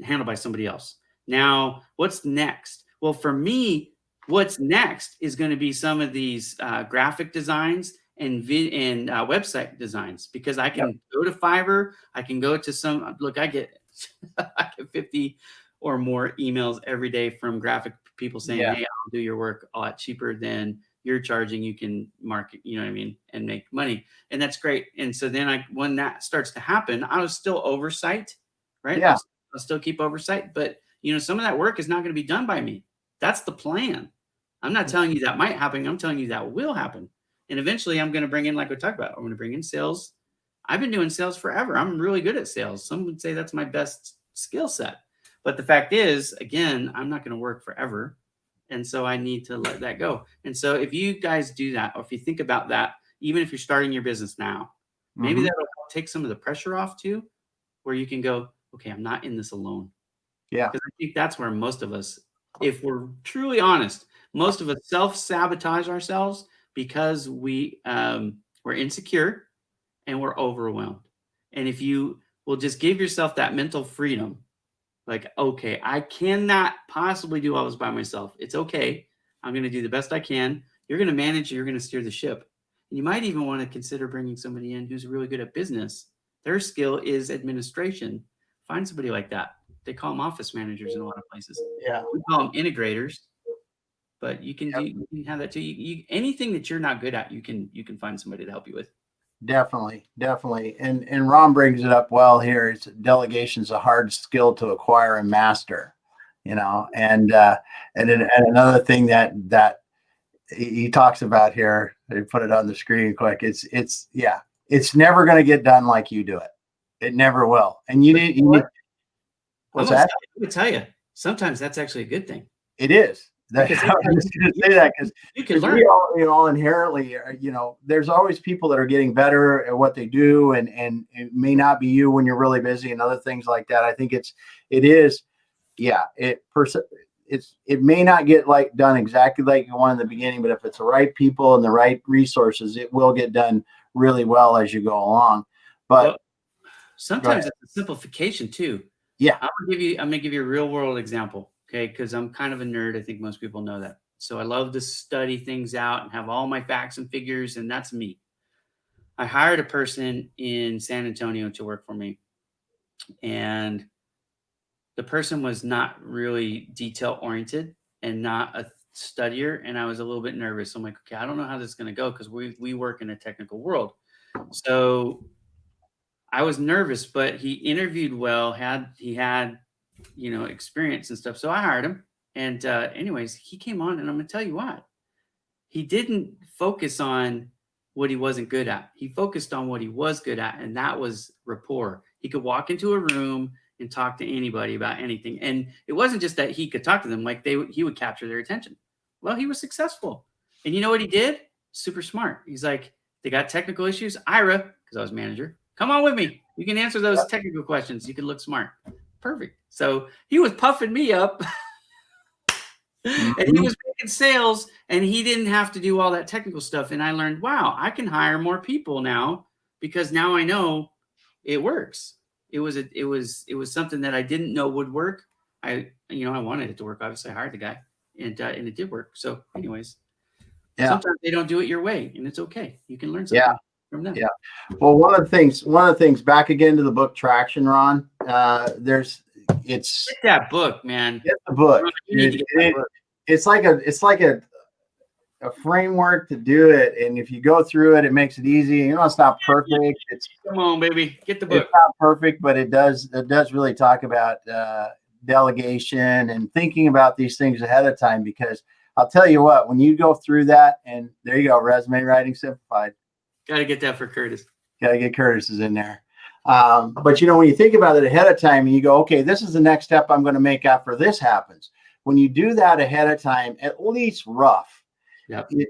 handled by somebody else. Now, what's next? Well, for me, what's next is going to be some of these graphic designs and website designs because I Yep. can go to Fiverr. I can go to some. Look, I get I get 50 or more emails every day from graphic people saying, Yeah. "Hey, I'll do your work a lot cheaper than you're charging. You can market, you know what I mean, and make money." And that's great. And so then when that starts to happen, I was still oversight, right? Yeah. I'll still keep oversight, but some of that work is not going to be done by me. That's the plan. I'm not telling you that might happen. I'm telling you that will happen. And eventually I'm going to bring in, like we talked about, I'm going to bring in sales. I've been doing sales forever. I'm really good at sales. Some would say that's my best skill set. But the fact is, again, I'm not going to work forever. And so I need to let that go. And so if you guys do that, or if you think about that, even if you're starting your business now, maybe Hmm. that'll help take some of the pressure off too, where you can go, okay, I'm not in this alone. Yeah. Because I think that's where most of us, if we're truly honest, most of us self-sabotage ourselves because we're insecure and we're overwhelmed. And if you will just give yourself that mental freedom, like, okay, I cannot possibly do all this by myself. It's okay. I'm going to do the best I can. You're going to manage, you're going to steer the ship. And you might even want to consider bringing somebody in who's really good at business. Their skill is administration. Find somebody like that. They call them office managers in a lot of places. Yeah. We call them integrators, but you can do Yep. you can have that too. Anything that you're not good at, you can find somebody to help you with. Definitely, definitely. And Ron brings it up well here. It's delegation's a hard skill to acquire and master, and another thing that he talks about here, they put it on the screen quick. It's yeah, it's never going to get done like you do it. It never will. And But you know what? I'm what's gonna, that? I'm gonna tell you, sometimes that's actually a good thing It is. because I was sometimes just going to say that you can because learn. we all inherently there's always people that are getting better at what they do, and it may not be you when you're really busy and other things like that. I think it is yeah it may not get like done exactly like you want in the beginning, but if it's the right people and the right resources, it will get done really well as you go along. But Well, go ahead. sometimes it's a simplification too. Yeah. I'm gonna give you a real world example, okay? Because I'm kind of a nerd. I think most people know that. So I love to study things out and have all my facts and figures, and that's me. I hired a person in San Antonio to work for me, and the person was not really detail oriented and not a studier, and I was a little bit nervous. I'm like, okay, I don't know how this is going to go because we work in a technical world. So I was nervous, but he interviewed well. He had experience and stuff. So I hired him. And anyways, he came on, and I'm gonna tell you what, he didn't focus on what he wasn't good at. He focused on what he was good at, and that was rapport. He could walk into a room and talk to anybody about anything. And it wasn't just that he could talk to them, like he would capture their attention. Well, he was successful. And you know what he did? Super smart. He's like, they got technical issues. Ira, because I was manager, come on with me. You can answer those technical questions. You can look smart. Perfect. So he was puffing me up. And he was making sales, and he didn't have to do all that technical stuff. And I learned, wow, I can hire more people now because now I know it works. It was something that I didn't know would work. I wanted it to work. Obviously, I hired the guy, and it did work. So, anyways, sometimes they don't do it your way, and it's okay. You can learn something from them. Yeah. Well, one of the things back again to the book Traction, Ron. Get that book, man. Get the book. You need to get that book. It's like a framework to do it, and if you go through it, it makes it easy. It's not perfect. Come on, baby, get the book. It's not perfect, but it does really talk about delegation and thinking about these things ahead of time. Because I'll tell you what, when you go through that, and there you go, resume writing simplified. Got to get that for Curtis. Got to get Curtis's in there. But when you think about it ahead of time, and you go, okay, this is the next step I'm going to make after this happens. When you do that ahead of time, at least rough,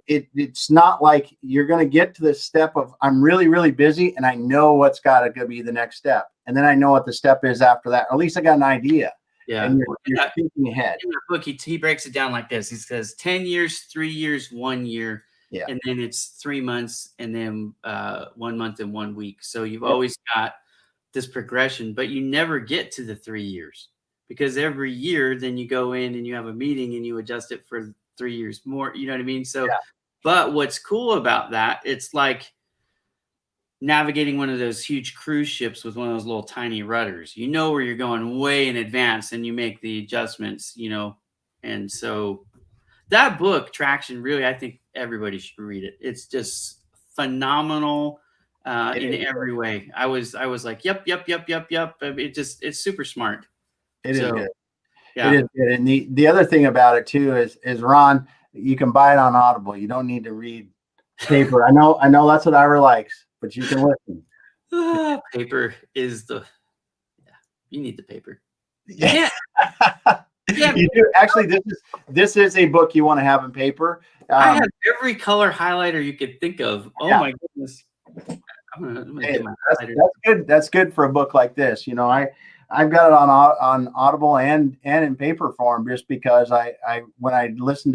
it's not like you're going to get to the step of I'm really, really busy and I know what's got to be the next step. And then I know what the step is after that. Or at least I got an idea. Yeah. And you're thinking ahead. In the book, he breaks it down like this. He says 10 years, 3 years, 1 year. Yeah. And then it's 3 months, and then 1 month and 1 week. So you've always got this progression, but you never get to the 3 years. Because every year, then you go in and you have a meeting and you adjust it for 3 years more. You know what I mean? So, but what's cool about that, it's like navigating one of those huge cruise ships with one of those little tiny rudders. You know where you're going way in advance, and you make the adjustments, And so that book, Traction, really, I think everybody should read it. It's just phenomenal in every way. I was like, yep. It's super smart. It is good. Yeah. It is good. And the other thing about it too is Ron, you can buy it on Audible. You don't need to read paper. I know that's what Ira likes, but you can listen. Paper is you need the paper. Yeah. You do. Actually, this is a book you want to have in paper. I have every color highlighter you could think of. Oh my goodness. I'm gonna get my highlighter. That's good. That's good for a book like this. I've got it on Audible and in paper form, just because when I listened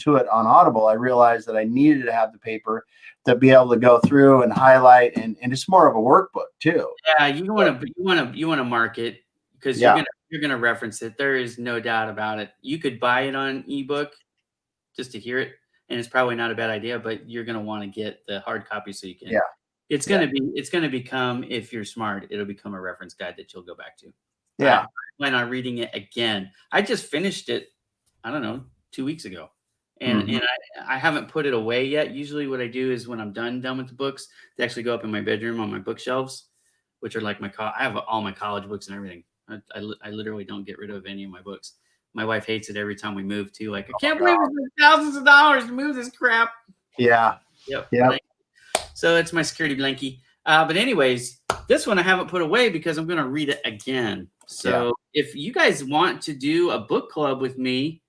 to it on Audible, I realized that I needed to have the paper to be able to go through and highlight, and it's more of a workbook too. Yeah, you want to mark it because you're gonna reference it. There is no doubt about it. You could buy it on ebook just to hear it, and it's probably not a bad idea, but you're gonna want to get the hard copy so you can. Yeah. It's gonna become, if you're smart, it'll become a reference guide that you'll go back to. Yeah. I plan on reading it again. I just finished it, I don't know, 2 weeks ago. And I haven't put it away yet. Usually what I do is when I'm done with the books, they actually go up in my bedroom on my bookshelves, which are like I have all my college books and everything. I literally don't get rid of any of my books. My wife hates it every time we move too. Like, I can't believe it's thousands of dollars to move this crap. Yeah. Yep. Yeah. So it's my security blankie. But anyways, this one I haven't put away because I'm going to read it again. So if you guys want to do a book club with me,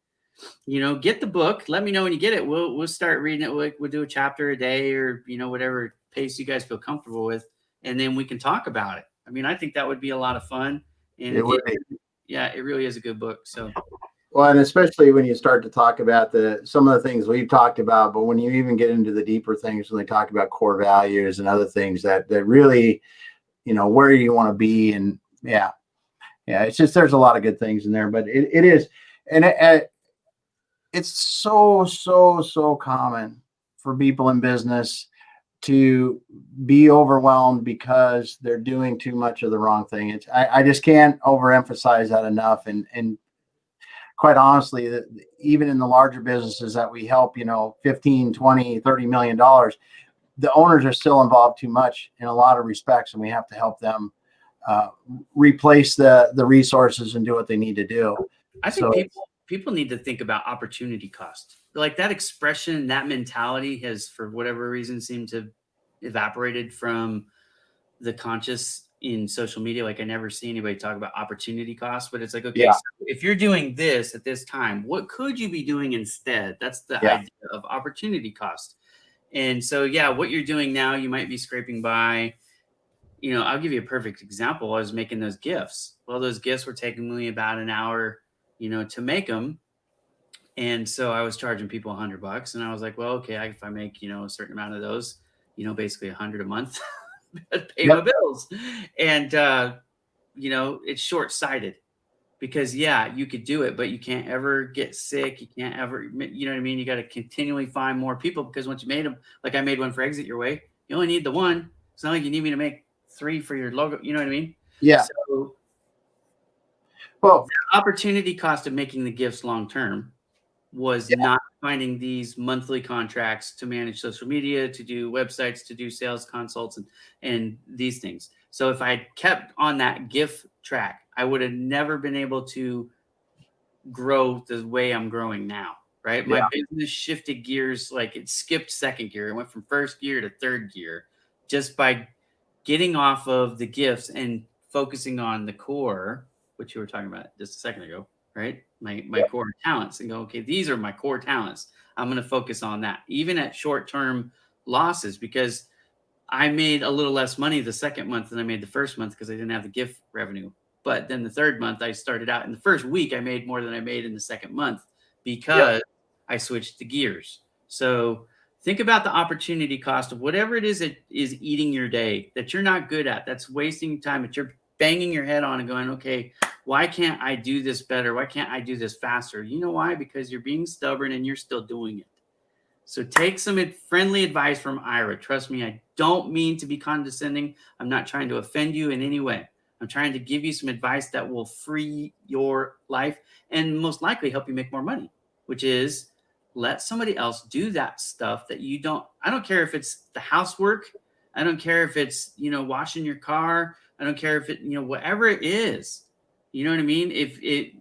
get the book. Let me know when you get it. We'll start reading it. We'll do a chapter a day, or whatever pace you guys feel comfortable with, and then we can talk about it. I mean, I think that would be a lot of fun. And it would be. Yeah, it really is a good book. So. Well, and especially when you start to talk about some of the things we've talked about, but when you even get into the deeper things, when they talk about core values and other things that really, where you want to be, and it's just, there's a lot of good things in there, but it is, and it's so common for people in business to be overwhelmed because they're doing too much of the wrong thing. I just can't overemphasize that enough. And quite honestly, even in the larger businesses that we help, 15, 20, $30 million, the owners are still involved too much in a lot of respects, and we have to help them uh, replace the resources and do what they need to do. I think So people need to think about opportunity cost. Like that expression, that mentality has, for whatever reason, seemed to evaporated from the conscious in social media. Like I never see anybody talk about opportunity cost, but it's like, okay, yeah, so if you're doing this at this time, what could you be doing instead? That's the yeah, idea of opportunity cost. And so, yeah, what you're doing now, you might be scraping by. I'll give you a perfect example. I was making those gifts. Well, those gifts were taking me about an hour, to make them. And so I was charging people $100, and I was like, well, okay, if I make, a certain amount of those, basically 100 a month, pay my yep, bills. And, it's short sighted because, yeah, you could do it, but you can't ever get sick. You can't ever, you know what I mean? You got to continually find more people, because once you made them, like I made one for Exit Your Way, you only need the one. It's not like you need me to make 3 for your logo. You know what I mean? yeah. So Well, the opportunity cost of making the gifts long term was yeah, not finding these monthly contracts to manage social media, to do websites, to do sales consults, and these things. So if I had kept on that gift track, I would have never been able to grow the way I'm growing now. Right. My yeah, business shifted gears, like it skipped second gear. It went from first gear to third gear just by getting off of the gifts and focusing on the core, which you were talking about just a second ago, right? My yeah, core talents, and go, okay, these are my core talents. I'm going to focus on that, even at short term losses, because I made a little less money the second month than I made the first month because I didn't have the gift revenue. But then the third month, I started out in the first week, I made more than I made in the second month yep. because I switched the gears. So think about the opportunity cost of whatever it is that is eating your day that you're not good at, that's wasting time, that you're banging your head on and going, okay, why can't I do this better? Why can't I do this faster? You know why? Because you're being stubborn and you're still doing it. So take some friendly advice from Ira. Trust me, I don't mean to be condescending. I'm not trying to offend you in any way. I'm trying to give you some advice that will free your life and most likely help you make more money, which is let somebody else do that stuff that you don't. I don't care if it's the housework. I don't care if it's, washing your car. I don't care if it, whatever it is. You know what I mean? If it,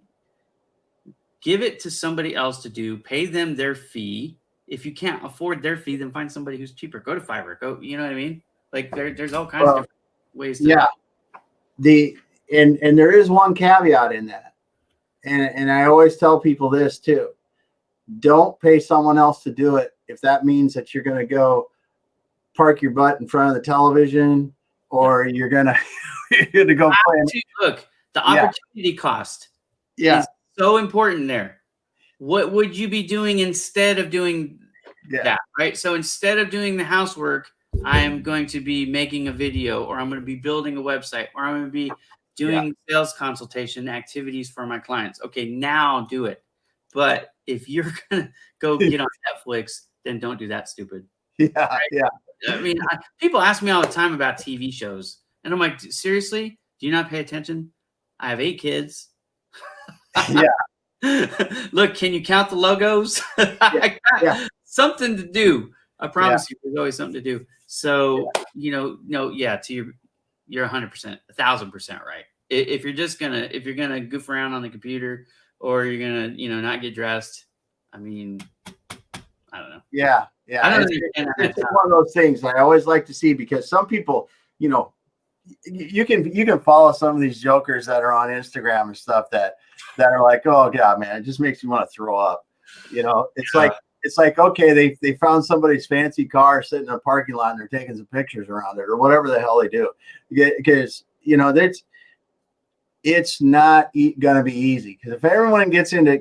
give it to somebody else to do, pay them their fee. If you can't afford their fee, then find somebody who's cheaper. Go to Fiverr. Go, you know what I mean? Like there's all kinds of Well, different ways to. yeah. The and there is one caveat in that, and I always tell people this too: don't pay someone else to do it if that means that you're going to go park your butt in front of the television, Yeah. or you're going to go play. Look, the Yeah, opportunity cost yeah, is so important there. What would you be doing instead of doing yeah, that? Right. So instead of doing the housework, I'm going to be making a video, or I'm going to be building a website, or I'm going to be yeah, doing sales consultation activities for my clients. Okay, now do it. But if you're going to go get on Netflix, then don't do that, stupid. yeah, yeah, I mean, people ask me all the time about TV shows, and I'm like, seriously, do you not pay attention? I have 8 kids. yeah, Look, can you count the logos? yeah, I yeah, got something to do. I yeah, promise you, there's always something to do. So, no, yeah, you're 100%, 1,000% right. If you're gonna goof around on the computer, or you're gonna, not get dressed, I mean, I don't know. yeah, I yeah. don't It's understand that just time. one of those things I always like to see, because some people, you know, you can follow some of these jokers that are on Instagram and stuff that are like, oh god, man, it just makes you want to throw up. It's like okay, they found somebody's fancy car sitting in a parking lot and they're taking some pictures around it, or whatever the hell they do, because that's it's not going to be easy. Because if everyone gets into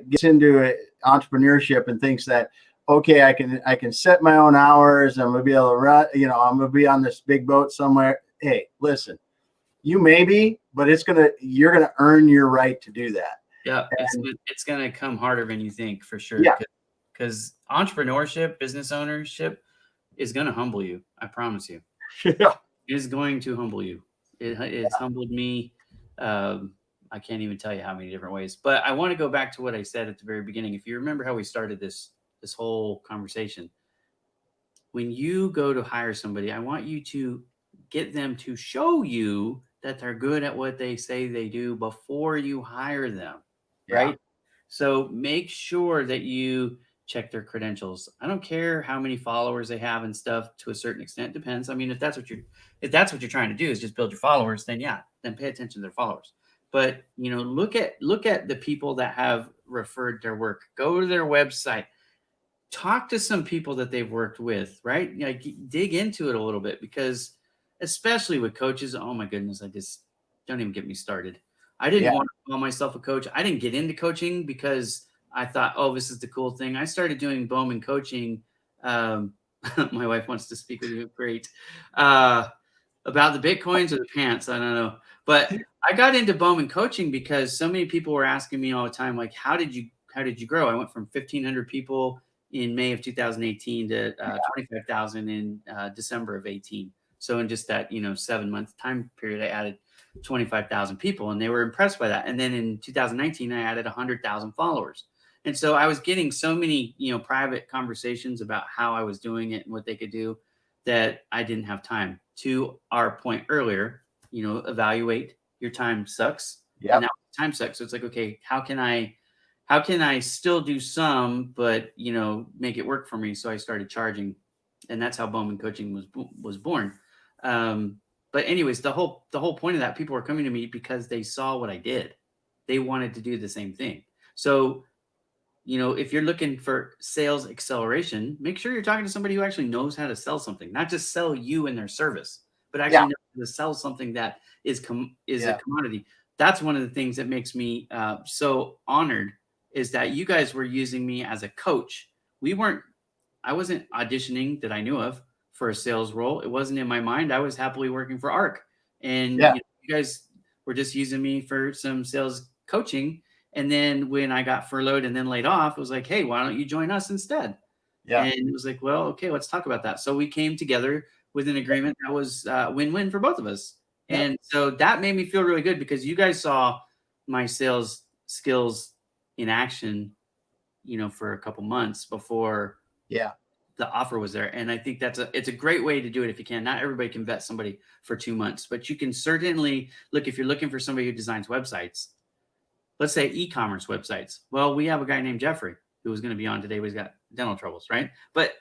entrepreneurship and thinks that, okay, I can set my own hours, I'm gonna be able to run, I'm gonna be on this big boat somewhere. Hey, listen, you may be, but you're gonna earn your right to do that. Yeah, And it's gonna come harder than you think, for sure. yeah, Because entrepreneurship, business ownership, is going to humble you. I promise you. Yeah. It is going to humble you. It's humbled me. I can't even tell you how many different ways. But I want to go back to what I said at the very beginning. If you remember how we started this whole conversation, when you go to hire somebody, I want you to get them to show you that they're good at what they say they do before you hire them, Yeah. right? So make sure that you check their credentials. I don't care how many followers they have and stuff to a certain extent. Depends. I mean, if that's what you're trying to do is just build your followers, then yeah, then pay attention to their followers. But look at the people that have referred their work. Go to their website, talk to some people that they've worked with, right? Like dig into it a little bit because especially with coaches, oh my goodness, I just don't even get me started. I didn't Yeah. want to call myself a coach. I didn't get into coaching because I thought, oh, this is the cool thing. I started doing Bowman coaching. Um, my wife wants to speak with you. Great. Uh, about the Bitcoins or the pants. I don't know. But I got into Bowman coaching because so many people were asking me all the time, like, how did you grow? I went from 1,500 people in May of 2018 to 25,000 in December of 18. So in just that 7-month time period, I added 25,000 people, and they were impressed by that. And then in 2019, I added 100,000 followers. And so I was getting so many private conversations about how I was doing it and what they could do that I didn't have time. To our point earlier, evaluate your time sucks, and Yep. now time sucks. So it's like, okay, how can I still do some, but make it work for me? So I started charging, and that's how Bowman Coaching was born. Um, but anyways, the whole point of that, people were coming to me because they saw what I did. They wanted to do the same thing. So if you're looking for sales acceleration, make sure you're talking to somebody who actually knows how to sell something, not just sell you and their service, but Yeah. actually know how to sell something that is a Yeah. commodity. That's one of the things that makes me so honored is that you guys were using me as a coach. I wasn't auditioning that I knew of for a sales role. It wasn't in my mind. I was happily working for ARC, and Yeah. you guys were just using me for some sales coaching. And then when I got furloughed and then laid off, it was like, hey, why don't you join us instead? Yeah. And it was like, well, okay, let's talk about that. So we came together with an agreement that was win-win for both of us. Yep. And so that made me feel really good because you guys saw my sales skills in action, for a couple months before Yeah. the offer was there. And I think it's a great way to do it if you can. Not everybody can vet somebody for 2 months, but you can certainly look if you're looking for somebody who designs websites. Let's say e-commerce websites. Well, we have a guy named Jeffrey who was going to be on today, but he's got dental troubles, right? But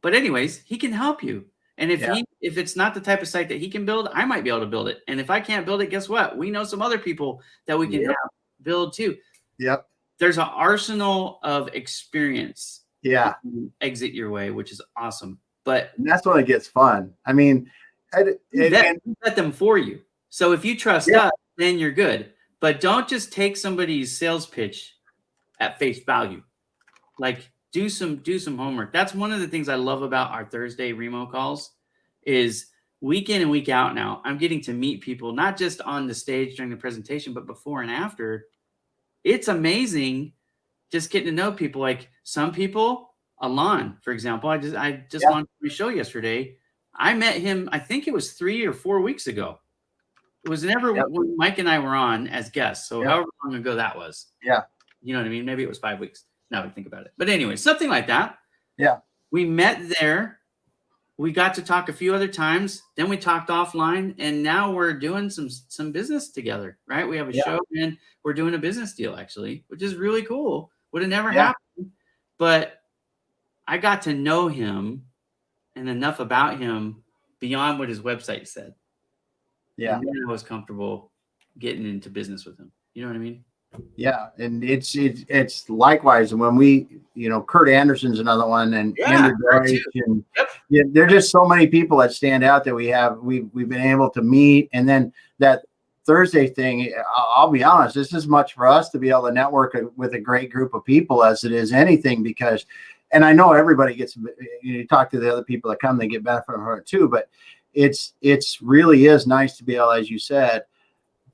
anyways, he can help you. And if Yeah. if it's not the type of site that he can build, I might be able to build it. And if I can't build it, guess what? We know some other people that we can Yep. have build too. Yep. There's an arsenal of experience Yeah. exit your way, which is awesome. But And that's when it gets fun. I mean, we vet them for you. So if you trust Yeah. us, then you're good. But don't just take somebody's sales pitch at face value. Like do some homework. That's one of the things I love about our Thursday Remo calls is week in and week out now. I'm getting to meet people not just on the stage during the presentation, but before and after. It's amazing just getting to know people. Like some people, Alon, for example, I just Yeah. launched my show yesterday. I met him, I think it was 3 or 4 weeks ago. It was never Yep. when Mike and I were on as guests. So Yep. however long ago that was. Yeah. You know what I mean? Maybe it was 5 weeks. Now I think about it. But anyway, something like that. Yeah. We met there. We got to talk a few other times. Then we talked offline, and now we're doing some business together, right? We have a Yeah. show, and we're doing a business deal actually, which is really cool. Would have never Yeah. happened, but I got to know him and enough about him beyond what his website said. Yeah. And then I was comfortable getting into business with him. You know what I mean? Yeah. And it's likewise. And when we, Kurt Anderson's another one, and Andrew that Deutsch, too. and Yep. yeah, there are just so many people that stand out that we've been able to meet. And then that Thursday thing, I'll be honest, this is much for us to be able to network with a great group of people as it is anything, because, and I know everybody gets, you talk to the other people that come, they get benefit from it too, but it's really is nice to be able, as you said,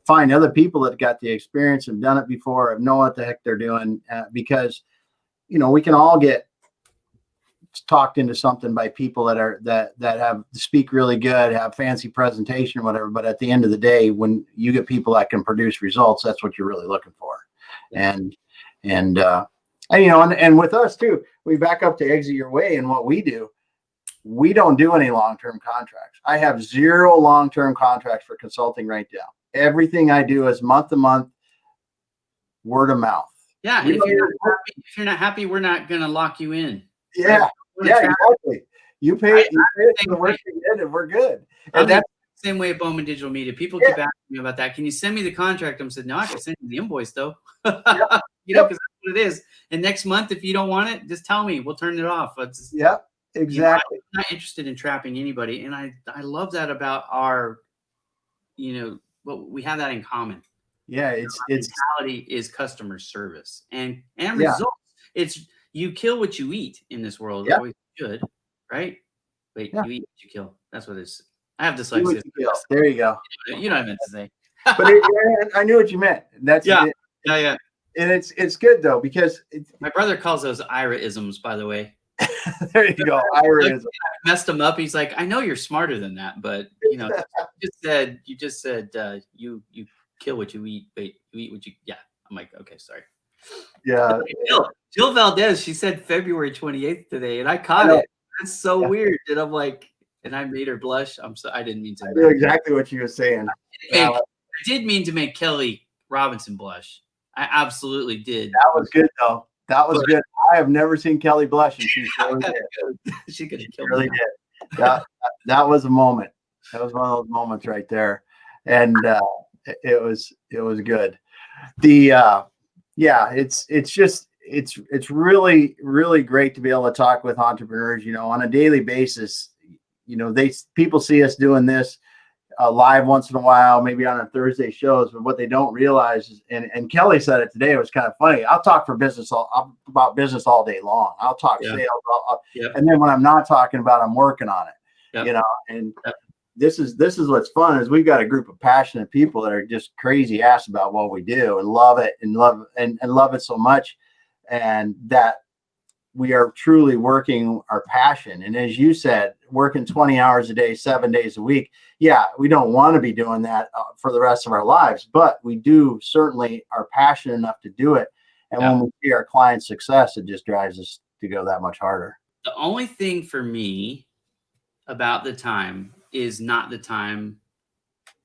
find other people that got the experience and done it before and know what the heck they're doing, because we can all get talked into something by people that have speak really good, have fancy presentation or whatever. But at the end of the day, when you get people that can produce results, that's what you're really looking for. Yeah. And with us too, we back up to Exit Your Way, and what we do, we don't do any long-term contracts. I have 0 long-term contracts for consulting right now. Everything I do is month to month, word of mouth. Yeah, and if you're not happy, we're not going to lock you in. Yeah, right? Exactly. You pay it for the work you did, and we're good. And that's the same way at Bowman Digital Media. People keep asking me about that. Can you send me the contract? I'm saying, no, I can send you the invoice though. Because that's what it is. And next month, if you don't want it, just tell me. We'll turn it off. Exactly. I'm not interested in trapping anybody, and I love that about our, we have that in common. Yeah, it's mentality is customer service and results. It's you kill what you eat in this world. Yeah. Always should, right? Wait, you eat what you kill. That's what it is. I have dyslexia. There you go. You know what I meant to say. But I knew what you meant. That's yeah. And it's good though, because my brother calls those Ira-isms, by the way. There you go. Ira-ism. Messed him up. He's like, I know you're smarter than that, but you just said you kill what you eat. Wait, you eat what you. Yeah, I'm like, okay, sorry. Yeah. Jill Valdez. She said February 28th today, and I caught it. That's so weird. And I'm like, and I made her blush. I didn't mean to. I knew exactly what you were saying. I did mean to make Kelly Robinson blush. I absolutely did. That was good though. That was good. I have never seen Kelly blush, and she really did. She could have killed me. That was a moment. That was one of those moments right there, and it was good. It's really, really great to be able to talk with entrepreneurs, on a daily basis. People see us doing this live once in a while, maybe on our Thursday shows, but what they don't realize is, and Kelly said it today, it was kind of funny. I'll talk about business all day long. I'll talk sales. And then when I'm not talking about, I'm working on it, and this is what's fun is we've got a group of passionate people that are just crazy ass about what we do and love it and love it so much. And that we are truly working our passion. And as you said, working 20 hours a day, 7 days a week. Yeah, we don't want to be doing that for the rest of our lives, but we do certainly are passionate enough to do it. And when we see our clients' success, it just drives us to go that much harder. The only thing for me about the time is not the time.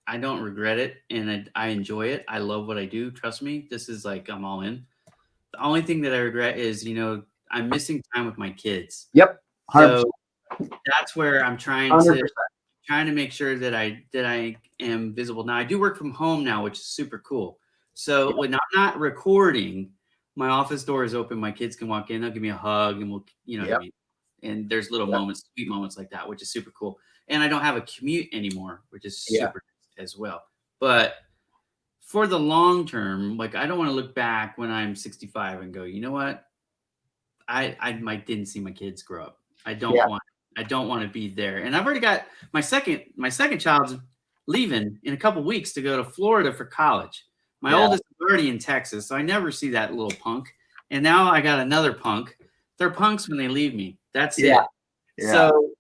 I don't regret it, and I enjoy it. I love what I do. Trust me. This is like, I'm all in. The only thing that I regret is, I'm missing time with my kids. Yep. 100%. So that's where I'm trying to make sure that I am visible. Now I do work from home now, which is super cool. So when I'm not recording, my office door is open. My kids can walk in, they'll give me a hug, and we'll, what I mean? And there's little moments, sweet moments like that, which is super cool. And I don't have a commute anymore, which is super as well. But for the long term, like, I don't want to look back when I'm 65 and go, you know what? I didn't see my kids grow up. I don't want to be there. And I've already got my second child's leaving in a couple of weeks to go to Florida for college. My oldest is already in Texas, so I never see that little punk. And now I got another punk. They're punks when they leave me. That's it. Yeah. So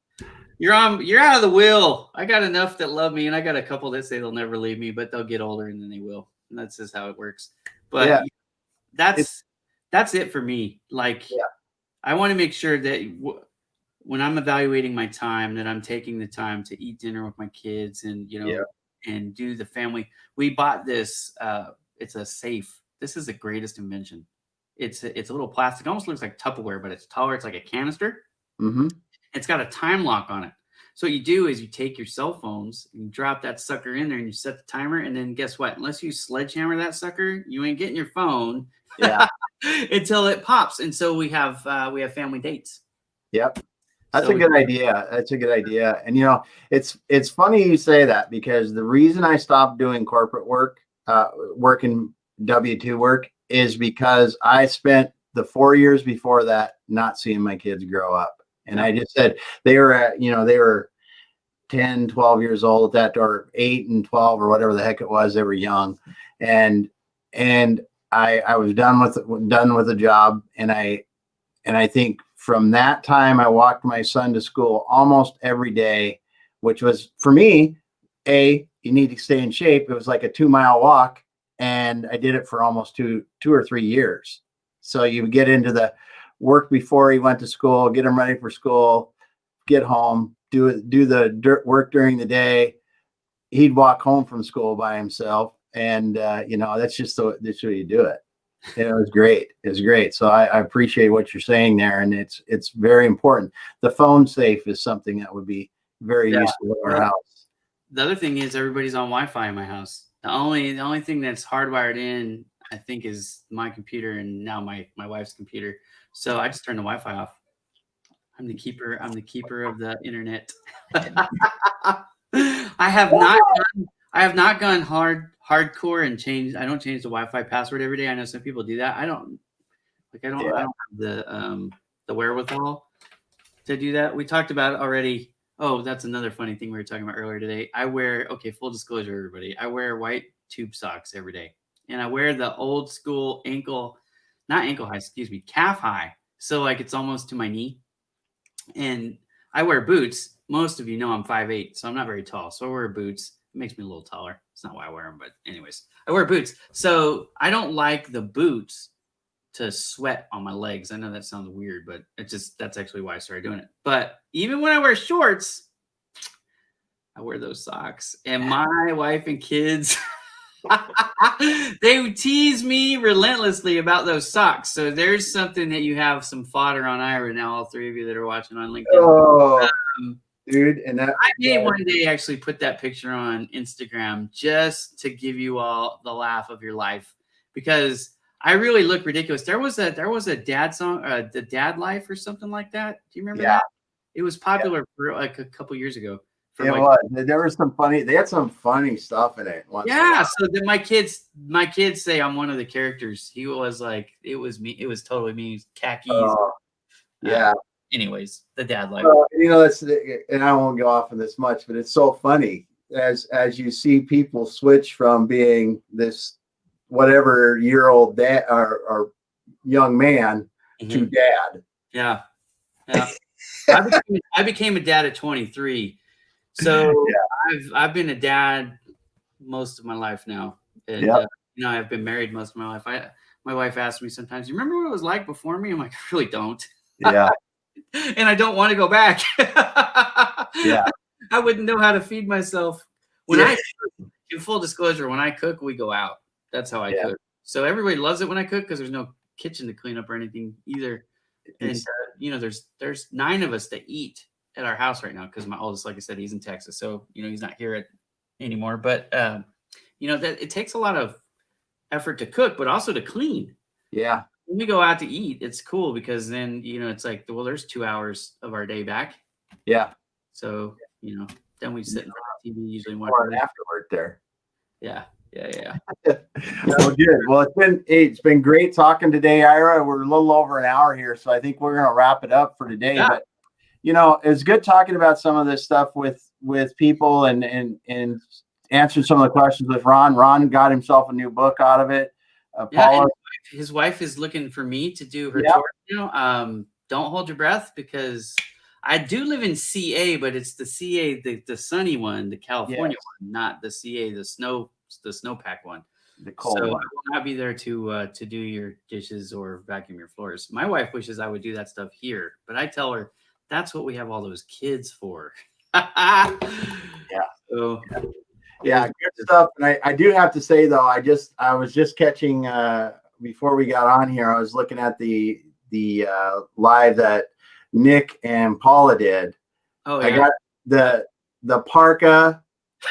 you're out of the will. I got enough that love me, and I got a couple that say they'll never leave me, but they'll get older and then they will. And that's just how it works. But that's it for me. Like, I want to make sure that when I'm evaluating my time, that I'm taking the time to eat dinner with my kids and, and do the family. We bought this. It's a safe. This is the greatest invention. It's a little plastic. It almost looks like Tupperware, but it's taller. It's like a canister. Mm-hmm. It's got a time lock on it. So what you do is you take your cell phones and you drop that sucker in there and you set the timer. And then guess what? Unless you sledgehammer that sucker, you ain't getting your phone until it pops. And so we have family dates. Yep. That's a good idea. That's a good idea. And, it's funny you say that, because the reason I stopped doing corporate work, working W-2 work, is because I spent the 4 years before that not seeing my kids grow up. And I just said they were 10, 12 years old at that, or 8 and 12 or whatever the heck it was. They were young. And I was done with the job. And I think from that time, I walked my son to school almost every day, which was for me, you need to stay in shape. It was like a 2 mile walk. And I did it for almost two or 3 years. So you get into the work before he went to school, get him ready for school, get home, do the work during the day. He'd walk home from school by himself. And, that's just that's the way you do it. It was great. It was great. So I appreciate what you're saying there. And it's very important. The phone safe is something that would be very Yeah. useful in our house. The other thing is everybody's on Wi-Fi in my house. The only thing that's hardwired in, I think, is my computer and now my wife's computer. So I just turn the Wi-Fi off. I'm the keeper. I'm the keeper of the internet. I have not gone hardcore and changed. I don't change the Wi-Fi password every day. I know some people do that. I don't I don't have the wherewithal to do that. We talked about it already. Oh, that's another funny thing we were talking about earlier today. Full disclosure, everybody. I wear white tube socks every day. And I wear the old school not ankle high, excuse me, calf high. So like it's almost to my knee. And I wear boots. Most of you know I'm 5'8", so I'm not very tall. So I wear boots. It makes me a little taller. It's not why I wear them, but anyways, I wear boots. So I don't like the boots to sweat on my legs. I know that sounds weird, but that's actually why I started doing it. But even when I wear shorts, I wear those socks. And my wife and kids, they tease me relentlessly about those socks. So there's something that you have some fodder on Ira now, all three of you that are watching on LinkedIn. Oh, dude. And I may one day actually put that picture on Instagram just to give you all the laugh of your life, because I really look ridiculous. There was a dad song, the Dad Life or something like that. Do you remember that? It was popular for like a couple years ago. It was. There was they had some funny stuff in it. So then my kids say I'm one of the characters. He was like, it was me. It was totally me. Khakis. Anyways, the Dad Life. That's, and I won't go off on this much, but it's so funny as you see people switch from being this whatever year old dad or young man to dad. Yeah. I became a dad at 23. So I've been a dad most of my life now. And I've been married most of my life. My wife asks me sometimes, "You remember what it was like before me?" I'm like, "I really don't." Yeah. And I don't want to go back. Yeah. I wouldn't know how to feed myself. In full disclosure, when I cook, we go out. That's how I cook. So everybody loves it when I cook because there's no kitchen to clean up or anything either. And there's 9 of us that eat at our house right now because my oldest, like I said, he's in Texas, so he's not here anymore. But that it takes a lot of effort to cook, but also to clean. Yeah. When we go out to eat, it's cool because then it's like, well, there's 2 hours of our day back. Yeah. So then we sit in front of TV usually more afterward there. Yeah. Well, good. Well, it's been great talking today, Ira. We're a little over an hour here, so I think we're going to wrap it up for today. Yeah. But it's good talking about some of this stuff with people and answering some of the questions with Ron. Ron got himself a new book out of it. Paula, his wife is looking for me to do her tour now. Don't hold your breath because I do live in CA, but it's the CA, the sunny one, the California one, not the CA, the snowpack one. The cold one. I will not be there to do your dishes or vacuum your floors. My wife wishes I would do that stuff here, but I tell her that's what we have all those kids for. So, good stuff. And I do have to say though, I was just catching before we got on here, I was looking at the live that Nick and Paula did. Oh yeah. I got the parka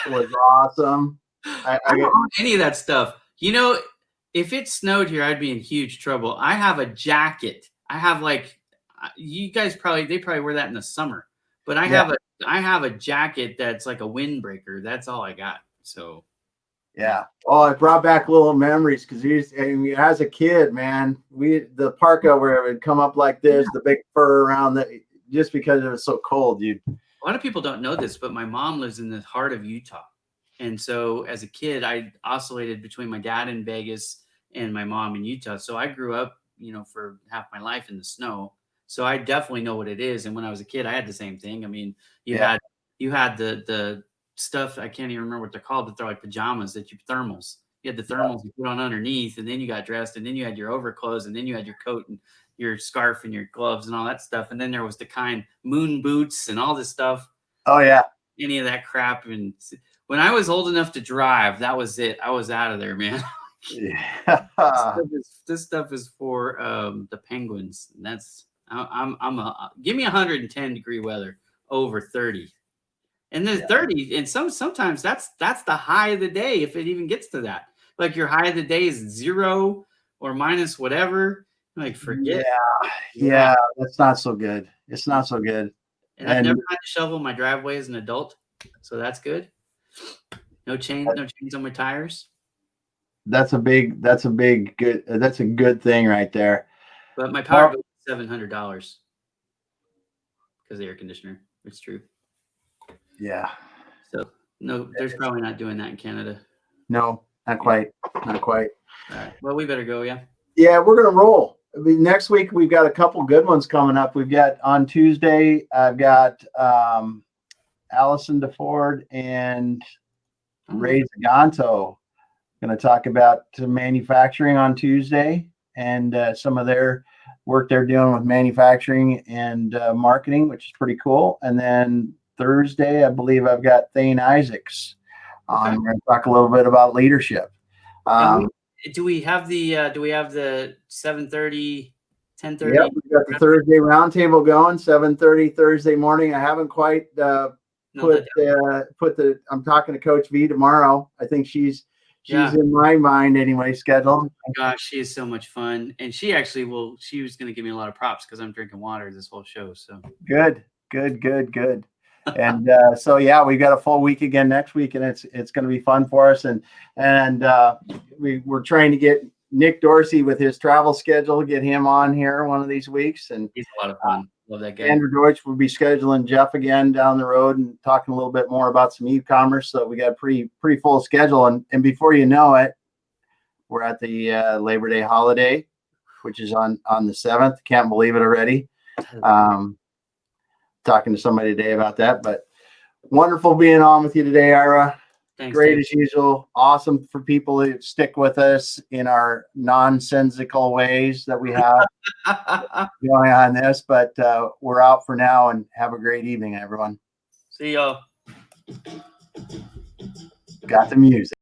was awesome. I don't own any of that stuff. If it snowed here, I'd be in huge trouble. I have a jacket. I have you guys they probably wear that in the summer, but I have a jacket that's like a windbreaker. That's all I got. So yeah. Oh, it brought back little memories because as a kid, man, the parka where it would come up like this, the big fur around just because it was so cold. A lot of people don't know this, but my mom lives in the heart of Utah. And so as a kid, I oscillated between my dad in Vegas and my mom in Utah. So I grew up, for half my life in the snow. So I definitely know what it is. And when I was a kid, I had the same thing. I mean, you Yeah. had you had the stuff, I can't even remember what they're called, but they're like pajamas that you thermals. You had the thermals you put on underneath, and then you got dressed, and then you had your overclothes, and then you had your coat and your scarf and your gloves and all that stuff. And then there was the kind moon boots and all this stuff, Oh yeah. any of that crap. And when I was old enough to drive, that was it. I was out of there, man. Yeah. This stuff is for the penguins. And that's I'm a give me 110-degree weather over 30. And then Yeah. 30, and sometimes that's the high of the day if it even gets to that. Like your high of the day is 0 or minus whatever. Like forget Yeah. that. Yeah. That's not so good. It's not so good. And I've And never had to shovel my driveway as an adult, so that's good. No chains on my tires. that's a big good that's a good thing right there. But my power Well, bill is $700 because of the air conditioner. It's true. yeah. So no, there's probably not doing that in Canada. No, not Yeah. quite. Not quite. All right. Well, we better go. Yeah. Yeah, we're gonna roll. I mean, next week we've got a couple good ones coming up. We've got on Tuesday, I've got Allison DeFord and Ray Zaganto going to talk about manufacturing on Tuesday and some of their work they're doing with manufacturing and marketing, which is pretty cool. And then Thursday, I believe I've got Thane Isaacs on. Okay. We're going to talk a little bit about leadership. And do we have the 7:30, 10:30? Yeah, we've got the Thursday roundtable going, 7:30 Thursday morning. I haven't quite put the. I'm talking to Coach V tomorrow. I think she's in my mind anyway, scheduled. Oh my gosh, she is so much fun, and she actually she was going to give me a lot of props because I'm drinking water this whole show. So good. And so yeah, we've got a full week again next week, and it's going to be fun for us. And we're trying to get Nick Dorsey with his travel schedule, get him on here one of these weeks. And he's a lot of fun. Love that guy. Andrew Deutsch will be scheduling Jeff again down the road and talking a little bit more about some e-commerce. So we got a pretty full schedule. And before you know it, we're at the Labor Day holiday, which is on the 7th. Can't believe it already. Talking to somebody today about that, but wonderful being on with you today, Ira. Thanks, Great Dave. as usual. Awesome for people who stick with us in our nonsensical ways that we have going on this, but we're out for now, and have a great evening, everyone. See y'all. Got the music.